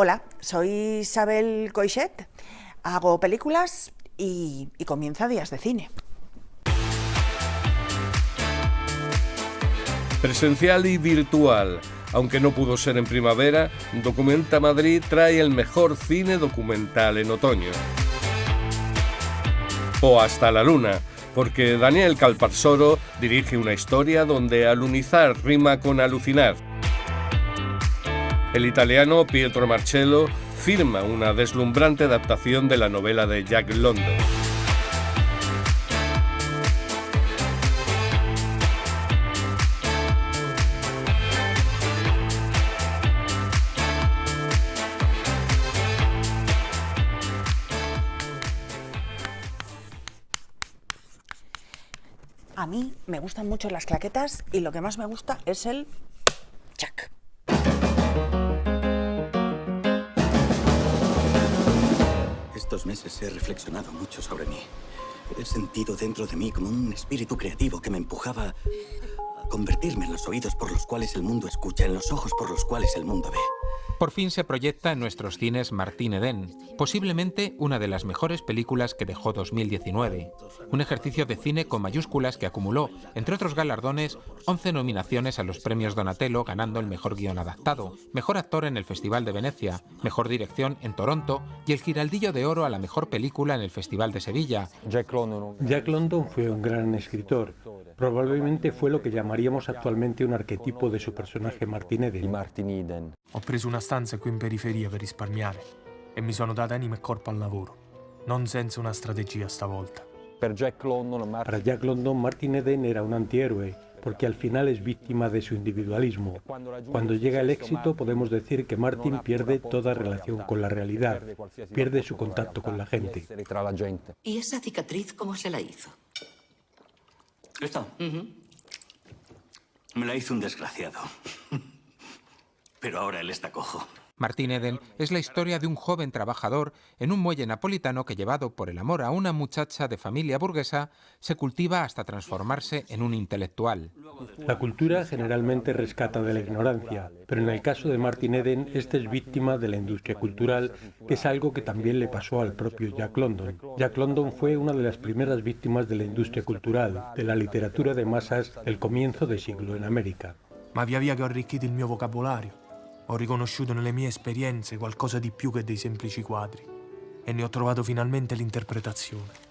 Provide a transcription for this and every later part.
Hola, soy Isabel Coixet, hago películas y comienza Días de Cine. Presencial y virtual. Aunque no pudo ser en primavera, Documenta Madrid trae el mejor cine documental en otoño. O Hasta la Luna, porque Daniel Calparsoro dirige una historia donde alunizar rima con alucinar. El italiano Pietro Marcello firma una deslumbrante adaptación de la novela de Jack London. A mí me gustan mucho las claquetas y lo que más me gusta es el chac. Estos meses he reflexionado mucho sobre mí. He sentido dentro de mí como un espíritu creativo que me empujaba a convertirme en los oídos por los cuales el mundo escucha, en los ojos por los cuales el mundo ve. Por fin se proyecta en nuestros cines Martín Eden, posiblemente una de las mejores películas que dejó 2019. Un ejercicio de cine con mayúsculas que acumuló, entre otros galardones, 11 nominaciones a los premios Donatello, ganando el mejor guión adaptado, mejor actor en el Festival de Venecia, mejor dirección en Toronto y el Giraldillo de Oro a la mejor película en el Festival de Sevilla. Jack London fue un gran escritor. Probablemente fue lo que llamaríamos actualmente un arquetipo de su personaje Martin Eden. Ho preso una stanza qui in periferia per risparmiare e mi sono data anima e corpo al lavoro, non senza una strategia stavolta. Para Jack London, Martin Eden era un antihéroe, porque al final es víctima de su individualismo. Cuando llega el éxito podemos decir que Martin pierde toda relación con la realidad, pierde su contacto con la gente. ¿Y esa cicatriz cómo se la hizo? ¿Esta? Me la hizo un desgraciado. Pero ahora él está cojo. Martin Eden es la historia de un joven trabajador en un muelle napolitano que, llevado por el amor a una muchacha de familia burguesa, se cultiva hasta transformarse en un intelectual. La cultura generalmente rescata de la ignorancia, pero en el caso de Martin Eden, este es víctima de la industria cultural, que es algo que también le pasó al propio Jack London. Jack London fue una de las primeras víctimas de la industria cultural, de la literatura de masas del comienzo de siglo en América. Ma via via che ho arricchito il mio vocabolario, ho riconosciuto nelle mie esperienze qualcosa di più che dei semplici quadri e ne ho trovato finalmente l'interpretazione.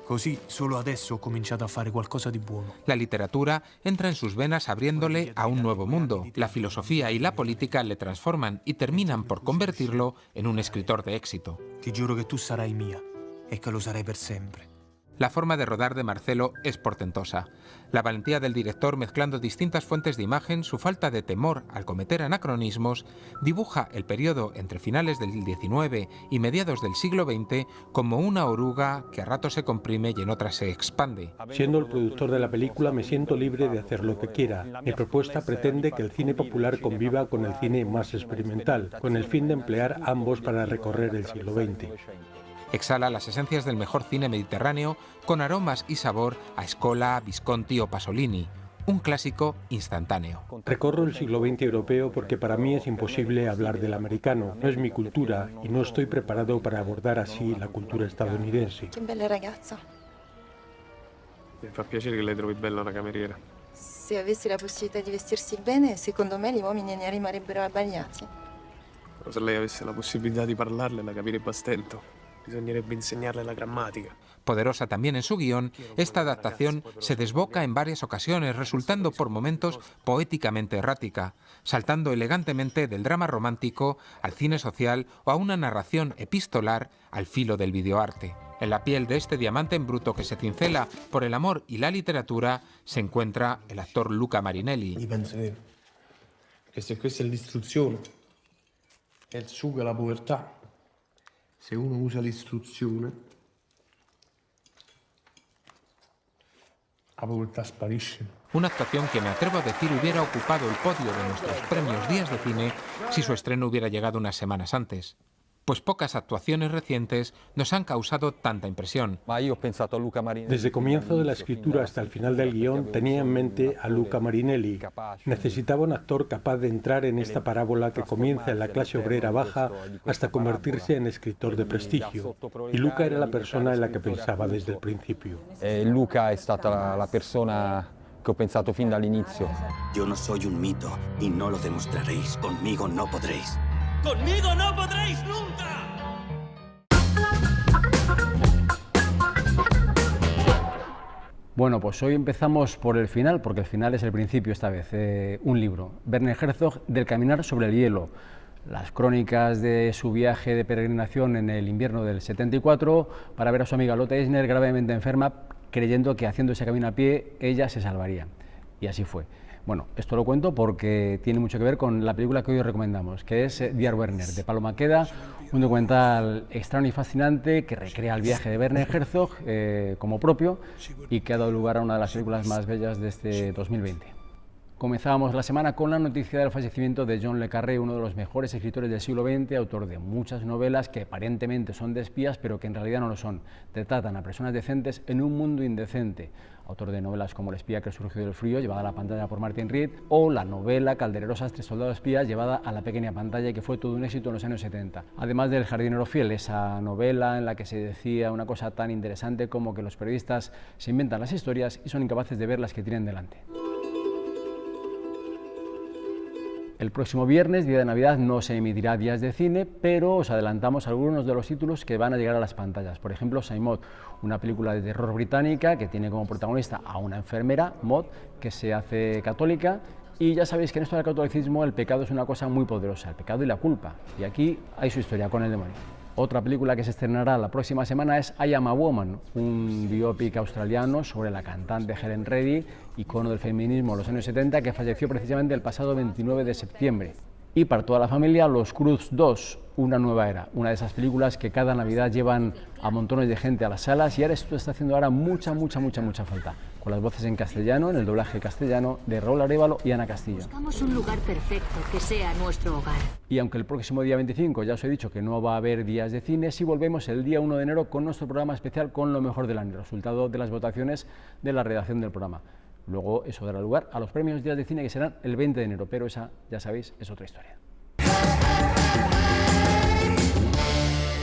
Così solo adesso ho cominciato a fare qualcosa di buono. La literatura entra en sus venas abriéndole a un nuevo mundo. La filosofía y la política le transforman y terminan por convertirlo en un escritor de éxito. Ti giuro che tu sarai mia e che lo sarai per sempre. La forma de rodar de Marcello es portentosa. La valentía del director mezclando distintas fuentes de imagen, su falta de temor al cometer anacronismos, dibuja el periodo entre finales del XIX y mediados del siglo XX como una oruga que a ratos se comprime y en otras se expande. Siendo el productor de la película me siento libre de hacer lo que quiera. Mi propuesta pretende que el cine popular conviva con el cine más experimental, con el fin de emplear ambos para recorrer el siglo XX. Exhala las esencias del mejor cine mediterráneo con aromas y sabor a Scola, Visconti o Pasolini. Un clásico instantáneo. Recorro el siglo XX europeo porque para mí es imposible hablar del americano. No es mi cultura y no estoy preparado para abordar así la cultura estadounidense. Che bella ragazza. Mi fa piacere che lei trovi bella una cameriera. Se avessi la possibilità di vestirsi bene, secondo me gli uomini ne rimarrebbero abbagliati. Però se lei avesse la possibilità di parlarle la capirebbe a stento. Bisognerebbe enseñarle la gramática. Poderosa también en su guión, esta adaptación se desboca en varias ocasiones, resultando por momentos poéticamente errática, saltando elegantemente del drama romántico al cine social o a una narración epistolar al filo del videoarte. En la piel de este diamante en bruto que se cincela por el amor y la literatura se encuentra el actor Luca Marinelli. Io penso che se questa è l'istruzione, è il sugo alla povertà. Se uno usa l'istruzione, la povertà sparisce. Una actuación que me atrevo a decir hubiera ocupado el podio de nuestros premios Días de Cine si su estreno hubiera llegado unas semanas antes. pues pocas actuaciones recientes nos han causado tanta impresión. Desde el comienzo de la escritura hasta el final del guión tenía en mente a Luca Marinelli. Necesitaba un actor capaz de entrar en esta parábola que comienza en la clase obrera baja hasta convertirse en escritor de prestigio. Y Luca era la persona en la que pensaba desde el principio. Luca è stata la persona que he pensado fin dall'inizio. Yo no soy un mito y no lo demostraréis. Conmigo no podréis. ¡Conmigo no podréis nunca! Bueno, pues hoy empezamos por el final, porque el final es el principio esta vez. Un libro, Werner Herzog, Del caminar sobre el hielo. Las crónicas de su viaje de peregrinación en el invierno del 74 para ver a su amiga Lotte Eisner gravemente enferma, creyendo que haciendo ese camino a pie ella se salvaría. Y así fue. Bueno, esto lo cuento porque tiene mucho que ver con la película que hoy os recomendamos, que es Dear Werner, de Palo Maqueda, un documental extraño y fascinante que recrea el viaje de Werner Herzog como propio y que ha dado lugar a una de las películas más bellas de este 2020. Comenzábamos la semana con la noticia del fallecimiento de John le Carré, uno de los mejores escritores del siglo XX, autor de muchas novelas que aparentemente son de espías, pero que en realidad no lo son. Retratan a personas decentes en un mundo indecente. Autor de novelas como El espía que surgió del frío, llevada a la pantalla por Martin Reed, o la novela Calderero Sastre, soldado espía, llevada a la pequeña pantalla y que fue todo un éxito en los años 70. Además del Jardinero fiel, esa novela en la que se decía una cosa tan interesante como que los periodistas se inventan las historias y son incapaces de ver las que tienen delante. El próximo viernes, día de Navidad, no se emitirá Días de Cine, pero os adelantamos algunos de los títulos que van a llegar a las pantallas. Por ejemplo, Saint-Maud, una película de terror británica que tiene como protagonista a una enfermera, Maud, que se hace católica. Y ya sabéis que en esto del catolicismo el pecado es una cosa muy poderosa, el pecado y la culpa. Y aquí hay su historia con el demonio. Otra película que se estrenará la próxima semana es I Am a Woman, un biopic australiano sobre la cantante Helen Reddy, icono del feminismo en los años 70, que falleció precisamente el pasado 29 de septiembre. Y para toda la familia, Los Cruz 2, una nueva era, una de esas películas que cada Navidad llevan a montones de gente a las salas y ahora esto está haciendo ahora mucha falta, con las voces en castellano, en el doblaje castellano de Raúl Arévalo y Ana Castillo. Buscamos un lugar perfecto que sea nuestro hogar. Y aunque el próximo día 25 ya os he dicho que no va a haber días de cine, sí volvemos el día 1 de enero con nuestro programa especial con lo mejor del año, resultado de las votaciones de la redacción del programa. Luego eso dará lugar a los premios Días de Cine que serán el 20 de enero, pero esa, ya sabéis, es otra historia.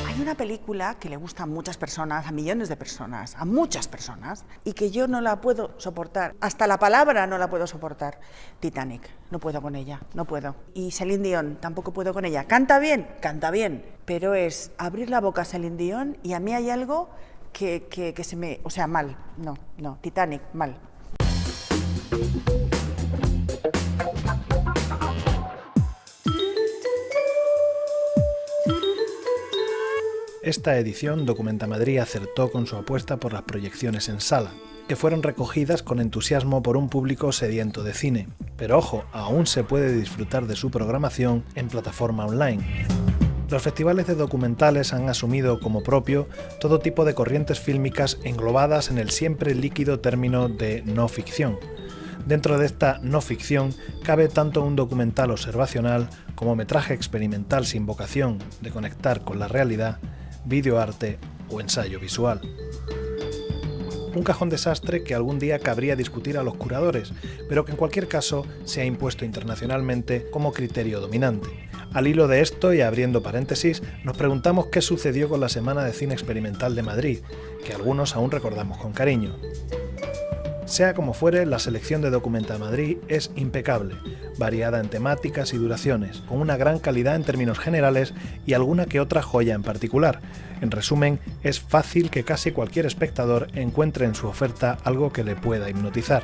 Hay una película que le gusta a muchas personas, a millones de personas, a muchas personas, y que yo no la puedo soportar. Hasta la palabra no la puedo soportar. Titanic, no puedo con ella, no puedo. Y Celine Dion, tampoco puedo con ella. Canta bien, pero es abrir la boca a Celine Dion y a mí hay algo que se me... O sea, mal, no, Titanic, mal. Esta edición Documenta Madrid acertó con su apuesta por las proyecciones en sala, que fueron recogidas con entusiasmo por un público sediento de cine. Pero ojo, aún se puede disfrutar de su programación en plataforma online. Los festivales de documentales han asumido como propio todo tipo de corrientes fílmicas englobadas en el siempre líquido término de no ficción. Dentro de esta no ficción cabe tanto un documental observacional como metraje experimental sin vocación de conectar con la realidad, videoarte o ensayo visual. Un cajón desastre que algún día cabría discutir a los curadores, pero que en cualquier caso se ha impuesto internacionalmente como criterio dominante. Al hilo de esto y abriendo paréntesis, nos preguntamos qué sucedió con la Semana de Cine Experimental de Madrid, que algunos aún recordamos con cariño. Sea como fuere, la selección de Documenta Madrid es impecable, variada en temáticas y duraciones, con una gran calidad en términos generales y alguna que otra joya en particular. En resumen, es fácil que casi cualquier espectador encuentre en su oferta algo que le pueda hipnotizar.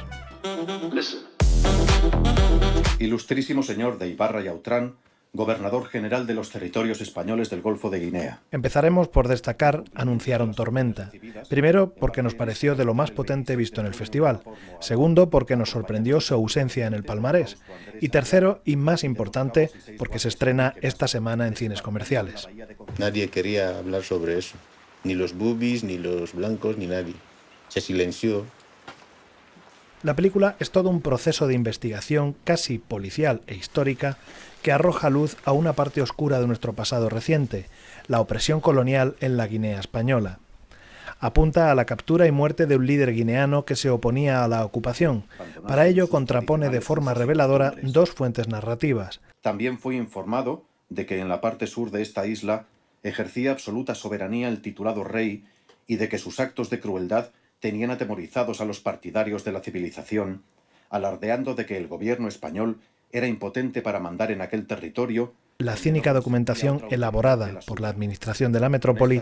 Ilustrísimo señor de Ibarra y Autrán, gobernador general de los territorios españoles del Golfo de Guinea. Empezaremos por destacar Anunciaron Tormenta. Primero, porque nos pareció de lo más potente visto en el festival. Segundo, porque nos sorprendió su ausencia en el palmarés. Y tercero, y más importante, porque se estrena esta semana en cines comerciales. Nadie quería hablar sobre eso. Ni los boobies, ni los blancos, ni nadie. Se silenció. La película es todo un proceso de investigación casi policial e histórica que arroja luz a una parte oscura de nuestro pasado reciente, la opresión colonial en la Guinea española. Apunta a la captura y muerte de un líder guineano que se oponía a la ocupación. Para ello contrapone de forma reveladora dos fuentes narrativas. También fue informado de que en la parte sur de esta isla ejercía absoluta soberanía el titulado rey y de que sus actos de crueldad tenían atemorizados a los partidarios de la civilización, alardeando de que el gobierno español era impotente para mandar en aquel territorio. La cínica documentación elaborada por la administración de la metrópoli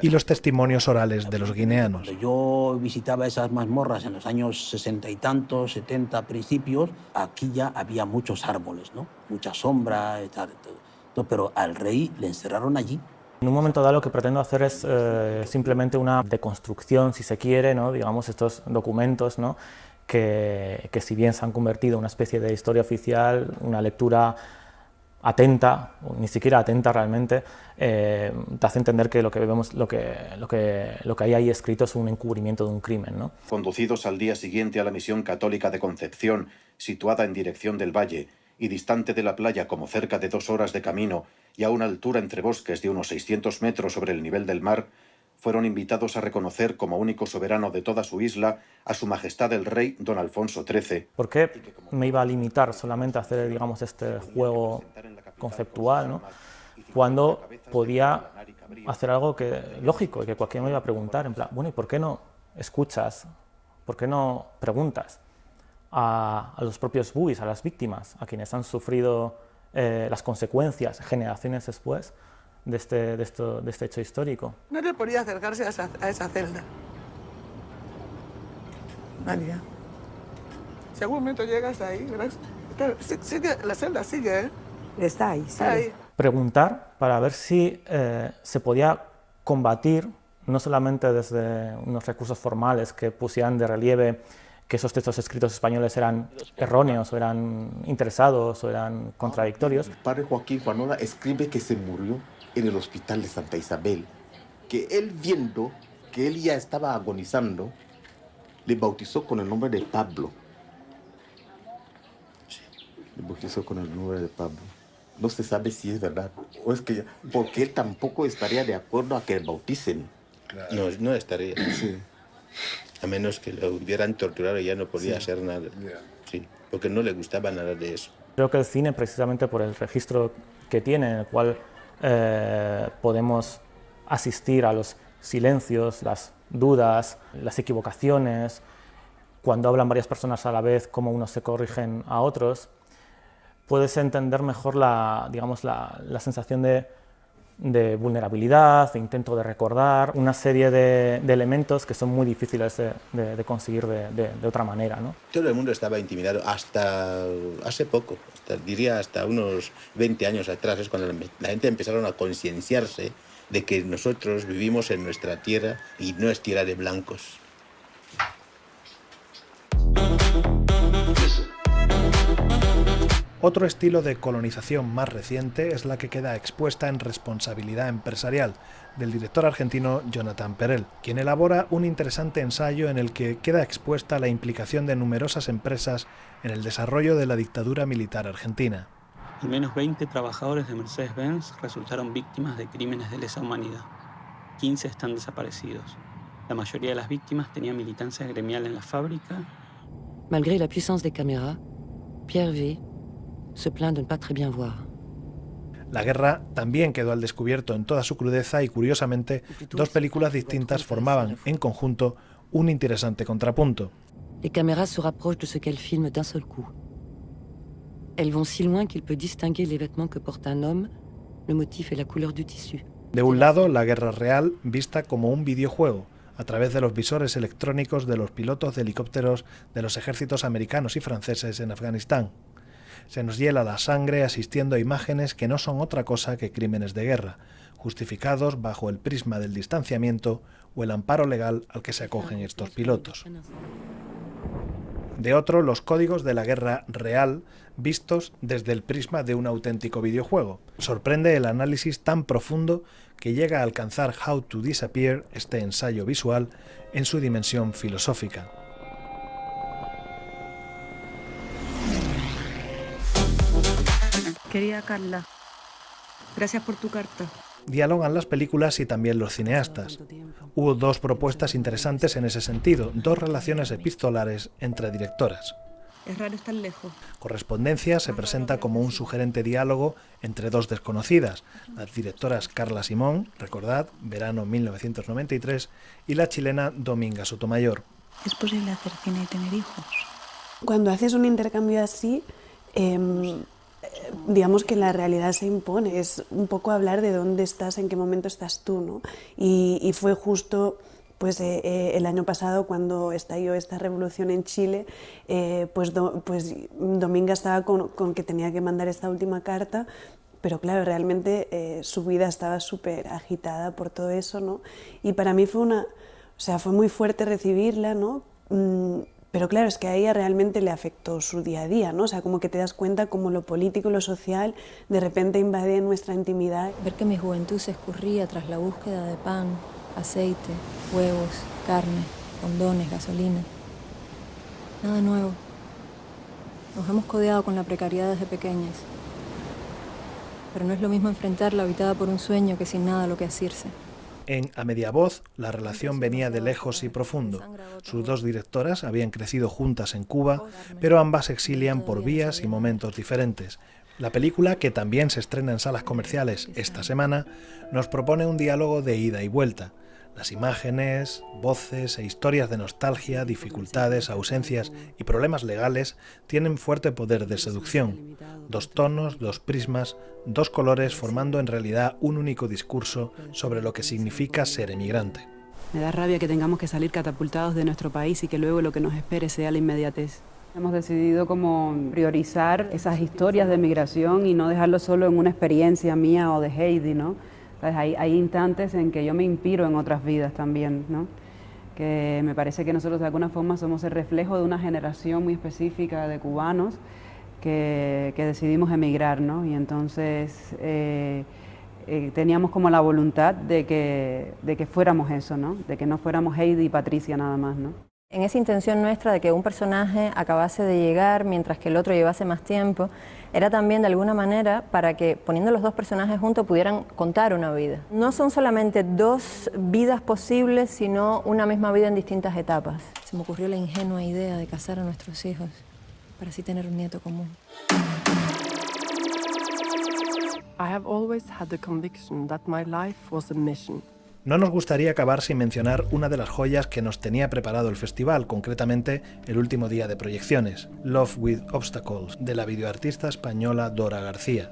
y los testimonios orales de los guineanos. Cuando yo visitaba esas mazmorras en los años 60 y tantos, 70 principios, aquí ya había muchos árboles, ¿no? Mucha sombra y tal, pero al rey le encerraron allí. En un momento dado lo que pretendo hacer es simplemente una deconstrucción, si se quiere, ¿no? Digamos, estos documentos, ¿no? que si bien se han convertido en una especie de historia oficial, una lectura atenta, o ni siquiera atenta realmente, te hace entender que lo que vemos, lo que hay ahí escrito es un encubrimiento de un crimen, ¿no? Conducidos al día siguiente a la misión católica de Concepción, situada en dirección del valle y distante de la playa como cerca de 2 horas de camino y a una altura entre bosques de unos 600 metros sobre el nivel del mar, fueron invitados a reconocer como único soberano de toda su isla a su majestad el rey don Alfonso XIII. ¿Por qué me iba a limitar solamente a hacer, digamos, este juego conceptual, ¿no? Cuando podía hacer algo que lógico y que cualquiera me iba a preguntar, en plan, bueno, ¿y por qué no escuchas, por qué no preguntas a los propios buis, a las víctimas, a quienes han sufrido las consecuencias generaciones después de este hecho histórico? No le podía acercarse a esa celda. María. Si algún momento llegas ahí, verás, sigue, la celda sigue, ¿eh? Está ahí, sí. Está ahí. Preguntar para ver si se podía combatir, no solamente desde unos recursos formales que pusieran de relieve que esos textos escritos españoles eran erróneos, o eran interesados, o eran contradictorios. El padre Joaquín Juanola escribe que se murió en el hospital de Santa Isabel, que él, viendo que él ya estaba agonizando, le bautizó con el nombre de Pablo. Le bautizó con el nombre de Pablo. No se sabe si es verdad o es que ya, porque él tampoco estaría de acuerdo a que le bauticen. Claro. No estaría. Sí. A menos que lo hubieran torturado y ya no podía hacer nada. Sí, porque no le gustaba nada de eso. Creo que el cine, precisamente por el registro que tiene, en el cual podemos asistir a los silencios, las dudas, las equivocaciones, cuando hablan varias personas a la vez, cómo unos se corrigen a otros, puedes entender mejor la sensación de vulnerabilidad, de intento de recordar, una serie de elementos que son muy difíciles de conseguir de otra manera, ¿no? Todo el mundo estaba intimidado hasta hace poco, diría hasta unos 20 años atrás, es cuando la gente empezaron a concienciarse de que nosotros vivimos en nuestra tierra y no es tierra de blancos. Otro estilo de colonización más reciente es la que queda expuesta en Responsabilidad empresarial, del director argentino Jonathan Perel, quien elabora un interesante ensayo en el que queda expuesta la implicación de numerosas empresas en el desarrollo de la dictadura militar argentina. Al menos 20 trabajadores de Mercedes-Benz resultaron víctimas de crímenes de lesa humanidad. 15 están desaparecidos. La mayoría de las víctimas tenían militancia gremial en la fábrica. Malgré la puissance des caméras, Pierre V. se plaint de ne pas très bien voir. La guerra también quedó al descubierto en toda su crudeza y, curiosamente, dos películas distintas formaban, en conjunto, un interesante contrapunto. Les caméras se rapprochent de ce qu'elles filment d'un seul coup. Elles vont si loin qu'il peut distinguer les vêtements que porte un homme, le motif et la couleur du tissu. De un lado, la guerra real vista como un videojuego, a través de los visores electrónicos de los pilotos de helicópteros de los ejércitos americanos y franceses en Afganistán. Se nos hiela la sangre asistiendo a imágenes que no son otra cosa que crímenes de guerra, justificados bajo el prisma del distanciamiento o el amparo legal al que se acogen estos pilotos. De otro, los códigos de la guerra real vistos desde el prisma de un auténtico videojuego. Sorprende el análisis tan profundo que llega a alcanzar How to Disappear, este ensayo visual, en su dimensión filosófica. Querida Carla, gracias por tu carta. Dialogan las películas y también los cineastas. Hubo dos propuestas interesantes en ese sentido, dos relaciones epistolares entre directoras. Es raro estar lejos. Correspondencia se presenta como un sugerente diálogo entre dos desconocidas, las directoras Carla Simón, recordad, verano 1993, y la chilena Dominga Sotomayor. ¿Es posible hacer cine y tener hijos? Cuando haces un intercambio así, digamos que la realidad se impone, es un poco hablar de dónde estás, en qué momento estás tú, ¿no? Y fue justo pues, el año pasado cuando estalló esta revolución en Chile, pues Dominga estaba con que tenía que mandar esta última carta, pero claro, realmente su vida estaba súper agitada por todo eso, ¿no? Y para mí fue fue muy fuerte recibirla, ¿no? Pero claro, es que a ella realmente le afectó su día a día, ¿no? O sea, como que te das cuenta cómo lo político y lo social de repente invade nuestra intimidad. Ver que mi juventud se escurría tras la búsqueda de pan, aceite, huevos, carne, condones, gasolina. Nada nuevo. Nos hemos codeado con la precariedad desde pequeñas. Pero no es lo mismo enfrentarla habitada por un sueño que sin nada lo que asirse. En A Media Voz, la relación venía de lejos y profundo. Sus dos directoras habían crecido juntas en Cuba, pero ambas se exilian por vías y momentos diferentes. La película, que también se estrena en salas comerciales esta semana, nos propone un diálogo de ida y vuelta. Las imágenes, voces e historias de nostalgia, dificultades, ausencias y problemas legales tienen fuerte poder de seducción. Dos tonos, dos prismas, dos colores formando en realidad un único discurso sobre lo que significa ser emigrante. Me da rabia que tengamos que salir catapultados de nuestro país y que luego lo que nos espere sea la inmediatez. Hemos decidido como priorizar esas historias de migración y no dejarlo solo en una experiencia mía o de Heidi, ¿no? Hay instantes en que yo me inspiro en otras vidas también, ¿no? Que me parece que nosotros de alguna forma somos el reflejo de una generación muy específica de cubanos que decidimos emigrar, ¿no? Y entonces teníamos como la voluntad de que fuéramos eso, ¿no? De que no fuéramos Heidi y Patricia nada más, ¿no? En esa intención nuestra de que un personaje acabase de llegar mientras que el otro llevase más tiempo, era también de alguna manera para que poniendo los dos personajes juntos pudieran contar una vida. No son solamente dos vidas posibles, sino una misma vida en distintas etapas. Se me ocurrió la ingenua idea de casar a nuestros hijos para así tener un nieto común. I have always had the conviction that my life was a mission. No nos gustaría acabar sin mencionar una de las joyas que nos tenía preparado el festival, concretamente el último día de proyecciones, Love with Obstacles, de la videoartista española Dora García.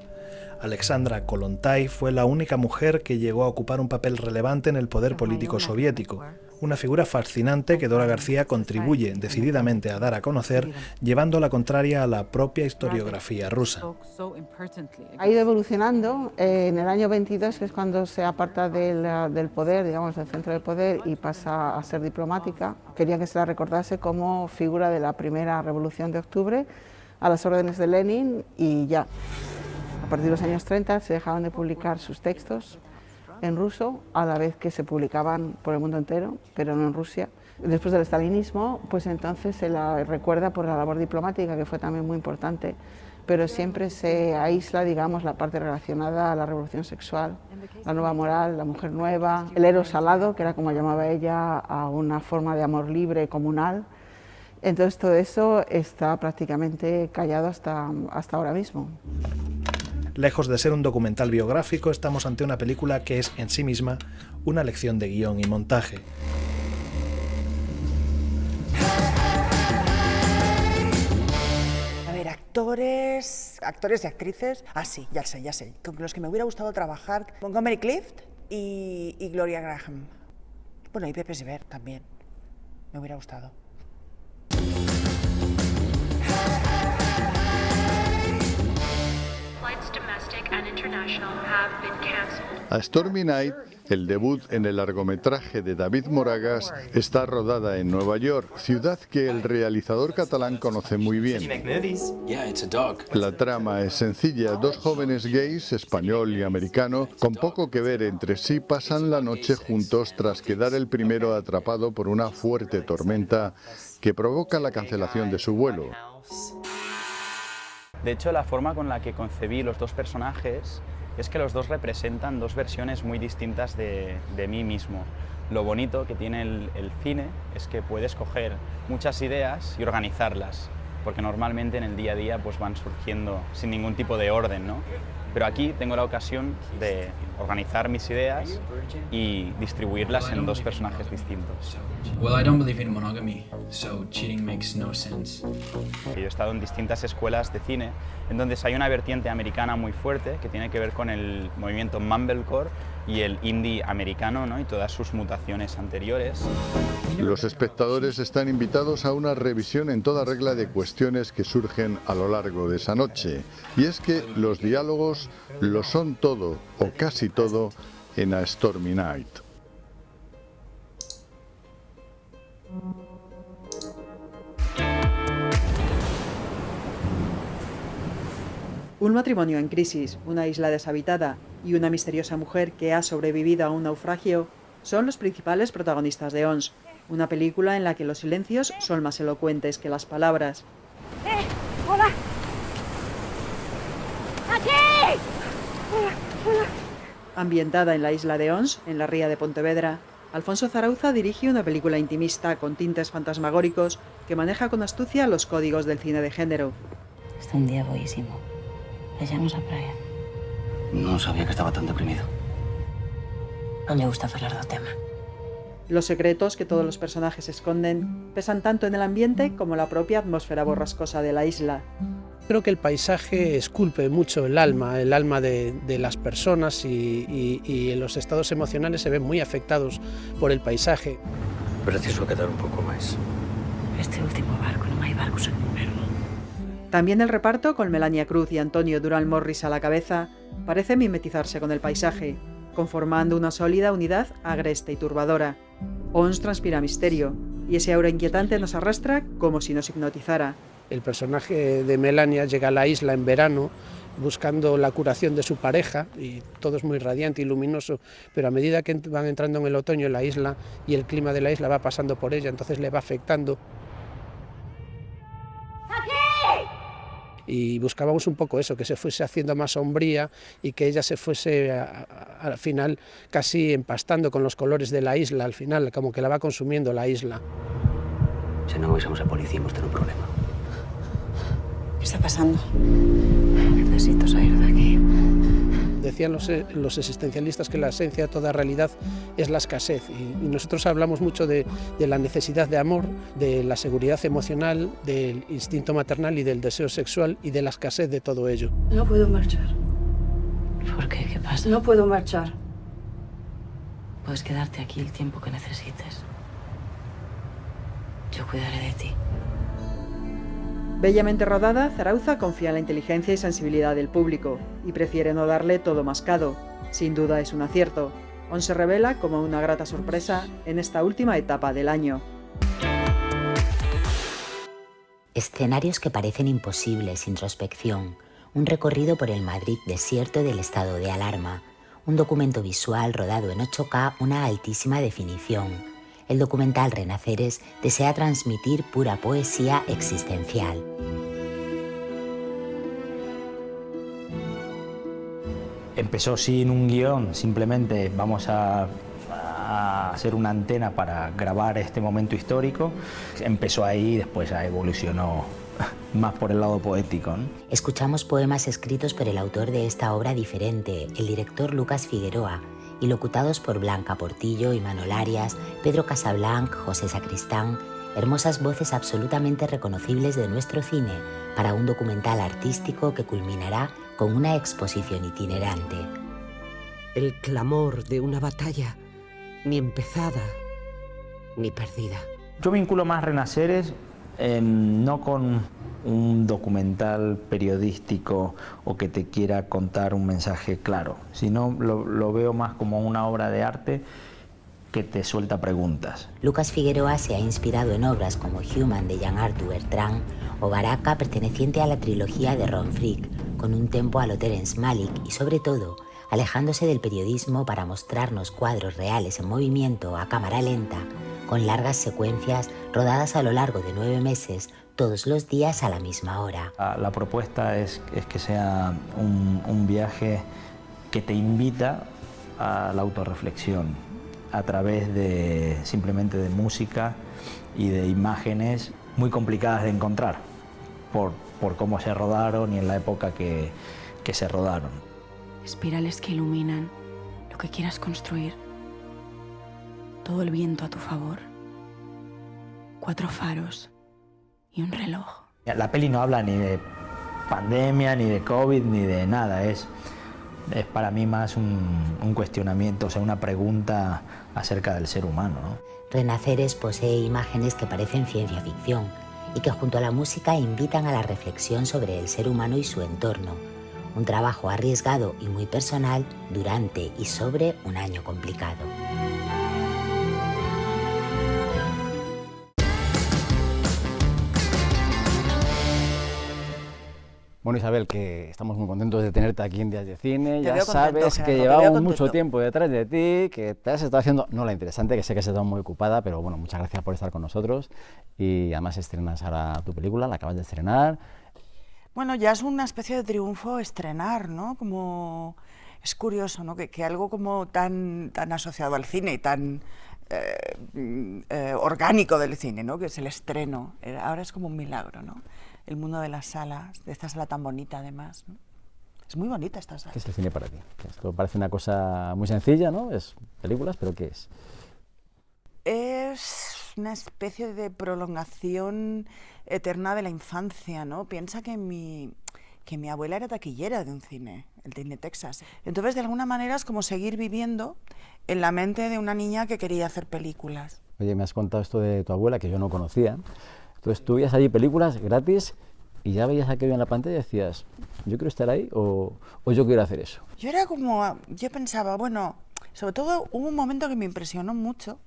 Alexandra Kollontai fue la única mujer que llegó a ocupar un papel relevante en el poder político soviético, una figura fascinante que Dora García contribuye decididamente a dar a conocer, llevando la contraria a la propia historiografía rusa. Ha ido evolucionando. En el año 22 es cuando se aparta del poder, digamos, del centro del poder, y pasa a ser diplomática. Quería que se la recordase como figura de la primera revolución de octubre, a las órdenes de Lenin, y ya. A partir de los años 30 se dejaban de publicar sus textos en ruso, a la vez que se publicaban por el mundo entero, pero no en Rusia. Después del estalinismo, pues entonces se la recuerda por la labor diplomática, que fue también muy importante, pero siempre se aísla, digamos, la parte relacionada a la revolución sexual, la nueva moral, la mujer nueva, el eros salado, que era como llamaba ella, a una forma de amor libre, comunal. Entonces todo eso está prácticamente callado hasta ahora mismo. Lejos de ser un documental biográfico, estamos ante una película que es en sí misma una lección de guión y montaje. A ver, actores y actrices. Ah, sí, ya sé. Con los que me hubiera gustado trabajar, Montgomery Clift y Gloria Graham. Bueno, y Pepe Sever también. Me hubiera gustado. A Stormy Night, el debut en el largometraje de David Moragas, está rodada en Nueva York, ciudad que el realizador catalán conoce muy bien. La trama es sencilla. Dos jóvenes gays, español y americano, con poco que ver entre sí, pasan la noche juntos tras quedar el primero atrapado por una fuerte tormenta que provoca la cancelación de su vuelo. De hecho, la forma con la que concebí los dos personajes es que los dos representan dos versiones muy distintas de mí mismo. Lo bonito que tiene el cine es que puedes coger muchas ideas y organizarlas, porque normalmente en el día a día pues van surgiendo sin ningún tipo de orden, ¿no? Pero aquí tengo la ocasión de organizar mis ideas y distribuirlas en dos personajes distintos. Well, I don't believe in monogamy, so cheating makes no sense. Yo he estado en distintas escuelas de cine en donde hay una vertiente americana muy fuerte que tiene que ver con el movimiento mumblecore y el indie americano, ¿no? Y todas sus mutaciones anteriores. Los espectadores están invitados a una revisión en toda regla de cuestiones que surgen a lo largo de esa noche. Y es que los diálogos lo son todo, o casi todo, en A Stormy Night. Un matrimonio en crisis, una isla deshabitada y una misteriosa mujer que ha sobrevivido a un naufragio son los principales protagonistas de Ons, una película en la que los silencios son más elocuentes que las palabras. ¡Hola! ¡Aquí! Ambientada en la isla de Ons, en la ría de Pontevedra, Alfonso Zarauza dirige una película intimista con tintes fantasmagóricos que maneja con astucia los códigos del cine de género. Está un día boísimo. Vayamos a praia. No sabía que estaba tan deprimido. No me gusta hablar del tema. Los secretos que todos los personajes esconden pesan tanto en el ambiente como la propia atmósfera borrascosa de la isla. Creo que el paisaje esculpe mucho el alma de las personas y los estados emocionales se ven muy afectados por el paisaje. Preciso quedar un poco más. Este último barco, no hay barcos en inverno. También el reparto, con Melania Cruz y Antonio Durán Morris a la cabeza, parece mimetizarse con el paisaje, conformando una sólida unidad agreste y turbadora. Ons transpira misterio, y ese aura inquietante nos arrastra como si nos hipnotizara. El personaje de Melania llega a la isla en verano buscando la curación de su pareja y todo es muy radiante y luminoso, pero a medida que van entrando en el otoño en la isla y el clima de la isla va pasando por ella, entonces le va afectando. Y buscábamos un poco eso, que se fuese haciendo más sombría y que ella se fuese al final casi empastando con los colores de la isla, al final como que la va consumiendo la isla. Si no avisamos a policía hemos tenido un problema. ¿Qué está pasando? Necesito salir de aquí. Decían los existencialistas que la esencia de toda realidad es la escasez y nosotros hablamos mucho de la necesidad de amor, de la seguridad emocional, del instinto maternal y del deseo sexual y de la escasez de todo ello. No puedo marchar. ¿Por qué? ¿Qué pasa? No puedo marchar. Puedes quedarte aquí el tiempo que necesites. Yo cuidaré de ti. Bellamente rodada, Zarauza confía en la inteligencia y sensibilidad del público y prefiere no darle todo mascado. Sin duda es un acierto. Ons se revela como una grata sorpresa en esta última etapa del año. Escenarios que parecen imposibles, introspección, un recorrido por el Madrid desierto del estado de alarma, un documento visual rodado en 8K, una altísima definición. El documental Renaceres desea transmitir pura poesía existencial. Empezó sin un guión, simplemente vamos a hacer una antena para grabar este momento histórico. Empezó ahí y después ya evolucionó más por el lado poético, ¿no? Escuchamos poemas escritos por el autor de esta obra diferente, el director Lucas Figueroa, y locutados por Blanca Portillo, Imanol Arias, Pedro Casablanc, José Sacristán, hermosas voces absolutamente reconocibles de nuestro cine para un documental artístico que culminará con una exposición itinerante. El clamor de una batalla, ni empezada ni perdida. Yo vinculo más Renaceres no con un documental periodístico o que te quiera contar un mensaje claro, sino lo veo más como una obra de arte que te suelta preguntas. Lucas Figueroa se ha inspirado en obras como Human de Jean-Arthur Bertrand o Baraka, perteneciente a la trilogía de Ron Frick, con un tempo a lo Terence Malick y sobre todo alejándose del periodismo para mostrarnos cuadros reales en movimiento a cámara lenta, con largas secuencias rodadas a lo largo de 9 meses, todos los días a la misma hora. La propuesta es que sea un viaje que te invita a la autorreflexión a través de simplemente de música y de imágenes muy complicadas de encontrar por cómo se rodaron y en la época que se rodaron. Espirales que iluminan lo que quieras construir. Todo el viento a tu favor. 4 faros y un reloj. La peli no habla ni de pandemia, ni de COVID, ni de nada. Es para mí más un cuestionamiento, o sea, una pregunta acerca del ser humano, ¿no? Renaceres posee imágenes que parecen ciencia ficción y que junto a la música invitan a la reflexión sobre el ser humano y su entorno. Un trabajo arriesgado y muy personal durante y sobre un año complicado. Bueno, Isabel, que estamos muy contentos de tenerte aquí en Días de Cine. Ya sabes contento, que llevamos mucho tiempo detrás de ti, que te has estado haciendo, no la interesante, que sé que has estado muy ocupada, pero bueno, muchas gracias por estar con nosotros. Y además estrenas ahora tu película, la acabas de estrenar. Bueno, ya es una especie de triunfo estrenar, ¿no? Como es curioso, ¿no? Que algo como tan asociado al cine y tan orgánico del cine, ¿no? Que es el estreno. Ahora es como un milagro, ¿no? El mundo de las salas, de esta sala tan bonita además, ¿no? Es muy bonita esta sala. ¿Qué es el cine para ti? Esto parece una cosa muy sencilla, ¿no? Es películas, pero ¿qué es? Es una especie de prolongación eterna de la infancia, ¿no? Piensa que mi abuela era taquillera de un cine, el Cine Texas. Entonces, de alguna manera es como seguir viviendo en la mente de una niña que quería hacer películas. Oye, me has contado esto de tu abuela, que yo no conocía. Entonces, tú veías allí películas gratis y ya veías aquello en la pantalla y decías, ¿yo quiero estar ahí o yo quiero hacer eso? Yo pensaba, bueno, sobre todo hubo un momento que me impresionó mucho,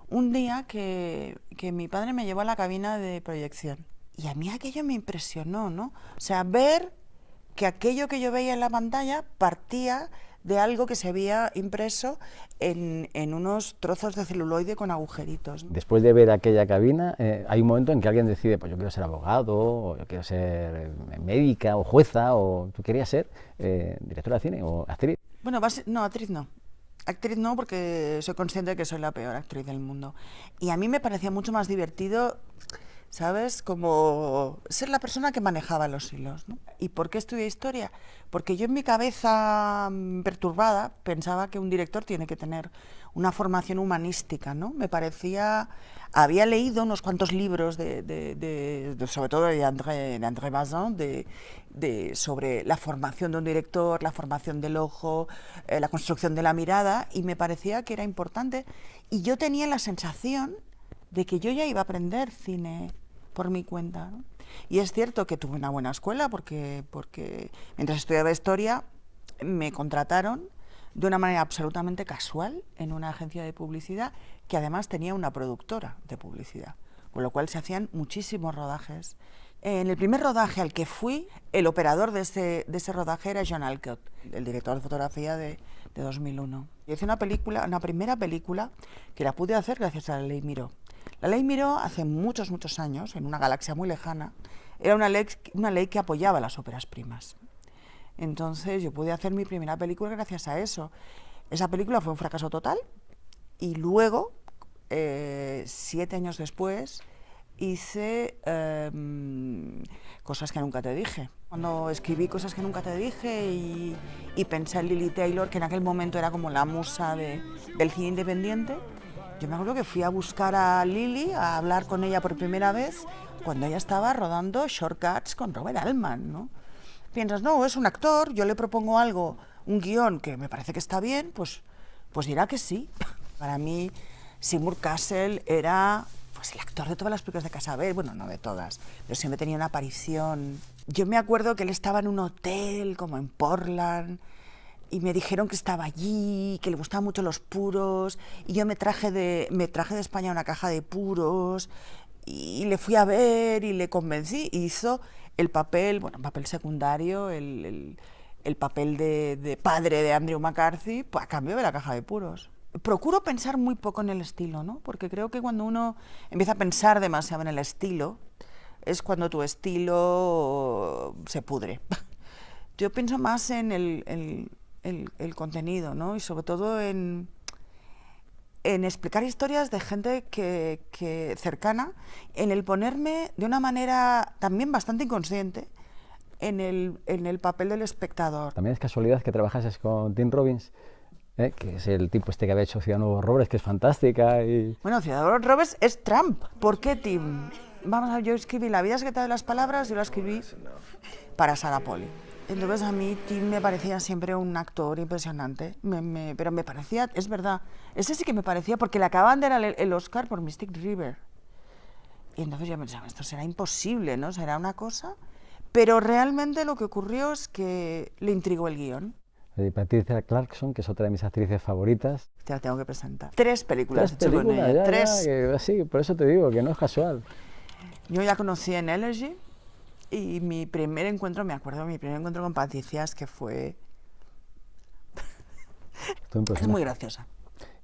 un día que mi padre me llevó a la cabina de proyección. Y a mí aquello me impresionó, ¿no? O sea, ver que aquello que yo veía en la pantalla partía de algo que se había impreso en unos trozos de celuloide con agujeritos, ¿no? Después de ver aquella cabina, hay un momento en que alguien decide, pues yo quiero ser abogado, o yo quiero ser médica o jueza, o tú querías ser directora de cine o actriz. Bueno, no, actriz no. Actriz no, porque soy consciente de que soy la peor actriz del mundo. Y a mí me parecía mucho más divertido, ¿sabes? Como ser la persona que manejaba los hilos, ¿no? ¿Y por qué estudié historia? Porque yo en mi cabeza perturbada pensaba que un director tiene que tener una formación humanística, ¿no? Me parecía... Había leído unos cuantos libros, sobre todo de André Bazin, sobre la formación de un director, la formación del ojo, la construcción de la mirada, y me parecía que era importante. Y yo tenía la sensación de que yo ya iba a aprender cine por mi cuenta, ¿no? Y es cierto que tuve una buena escuela porque mientras estudiaba historia me contrataron de una manera absolutamente casual en una agencia de publicidad que además tenía una productora de publicidad, con lo cual se hacían muchísimos rodajes. En el primer rodaje al que fui, el operador de ese rodaje era John Alcott, el director de fotografía de 2001. Y hice una primera película que la pude hacer gracias a la Ley Miró. La Ley Miró, hace muchos, muchos años, en una galaxia muy lejana, era una ley que apoyaba las óperas primas. Entonces yo pude hacer mi primera película gracias a eso. Esa película fue un fracaso total y luego, 7 años después, hice Cosas que nunca te dije. Cuando escribí Cosas que nunca te dije y pensé en Lili Taylor, que en aquel momento era como la musa del cine independiente, yo me acuerdo que fui a buscar a Lili, a hablar con ella por primera vez, cuando ella estaba rodando Shortcuts con Robert Altman, ¿no? Piensas, no, es un actor, yo le propongo algo, un guión que me parece que está bien, pues dirá que sí. Para mí, Seymour Cassel era pues el actor de todas las películas de Casabel, bueno, no de todas, pero siempre tenía una aparición. Yo me acuerdo que él estaba en un hotel, como en Portland, y me dijeron que estaba allí, que le gustaban mucho los puros, y yo me traje de España una caja de puros, y le fui a ver y le convencí, y hizo el papel, bueno, un papel secundario, el papel de padre de Andrew McCarthy, pues, a cambio de la caja de puros. Procuro pensar muy poco en el estilo, ¿no? Porque creo que cuando uno empieza a pensar demasiado en el estilo, es cuando tu estilo se pudre. Yo pienso más en el contenido, ¿no? Y sobre todo en explicar historias de gente que cercana, en el ponerme de una manera también bastante inconsciente en el papel del espectador. También es casualidad que trabajases con Tim Robbins, que es el tipo este que había hecho Ciudadanos Robles, que es fantástica. Y... Bueno, Ciudadanos Robles es Trump. ¿Por qué Tim? Vamos a ver, yo escribí La vida secreta de las palabras, yo la escribí para Sarah Polley. Entonces a mí Tim me parecía siempre un actor impresionante, pero me parecía, es verdad, ese sí que me parecía, porque le acaban de dar el Oscar por Mystic River. Y entonces yo pensaba, esto será imposible, ¿no? Será una cosa... Pero realmente lo que ocurrió es que le intrigó el guión. Patricia Clarkson, que es otra de mis actrices favoritas. Te la tengo que presentar. 3 películas. 3 películas, ya, 3. Sí, por eso te digo, que no es casual. Yo ya conocí en Elegy y mi primer encuentro, me acuerdo, mi primer encuentro con Patricia es que fue... Es muy graciosa.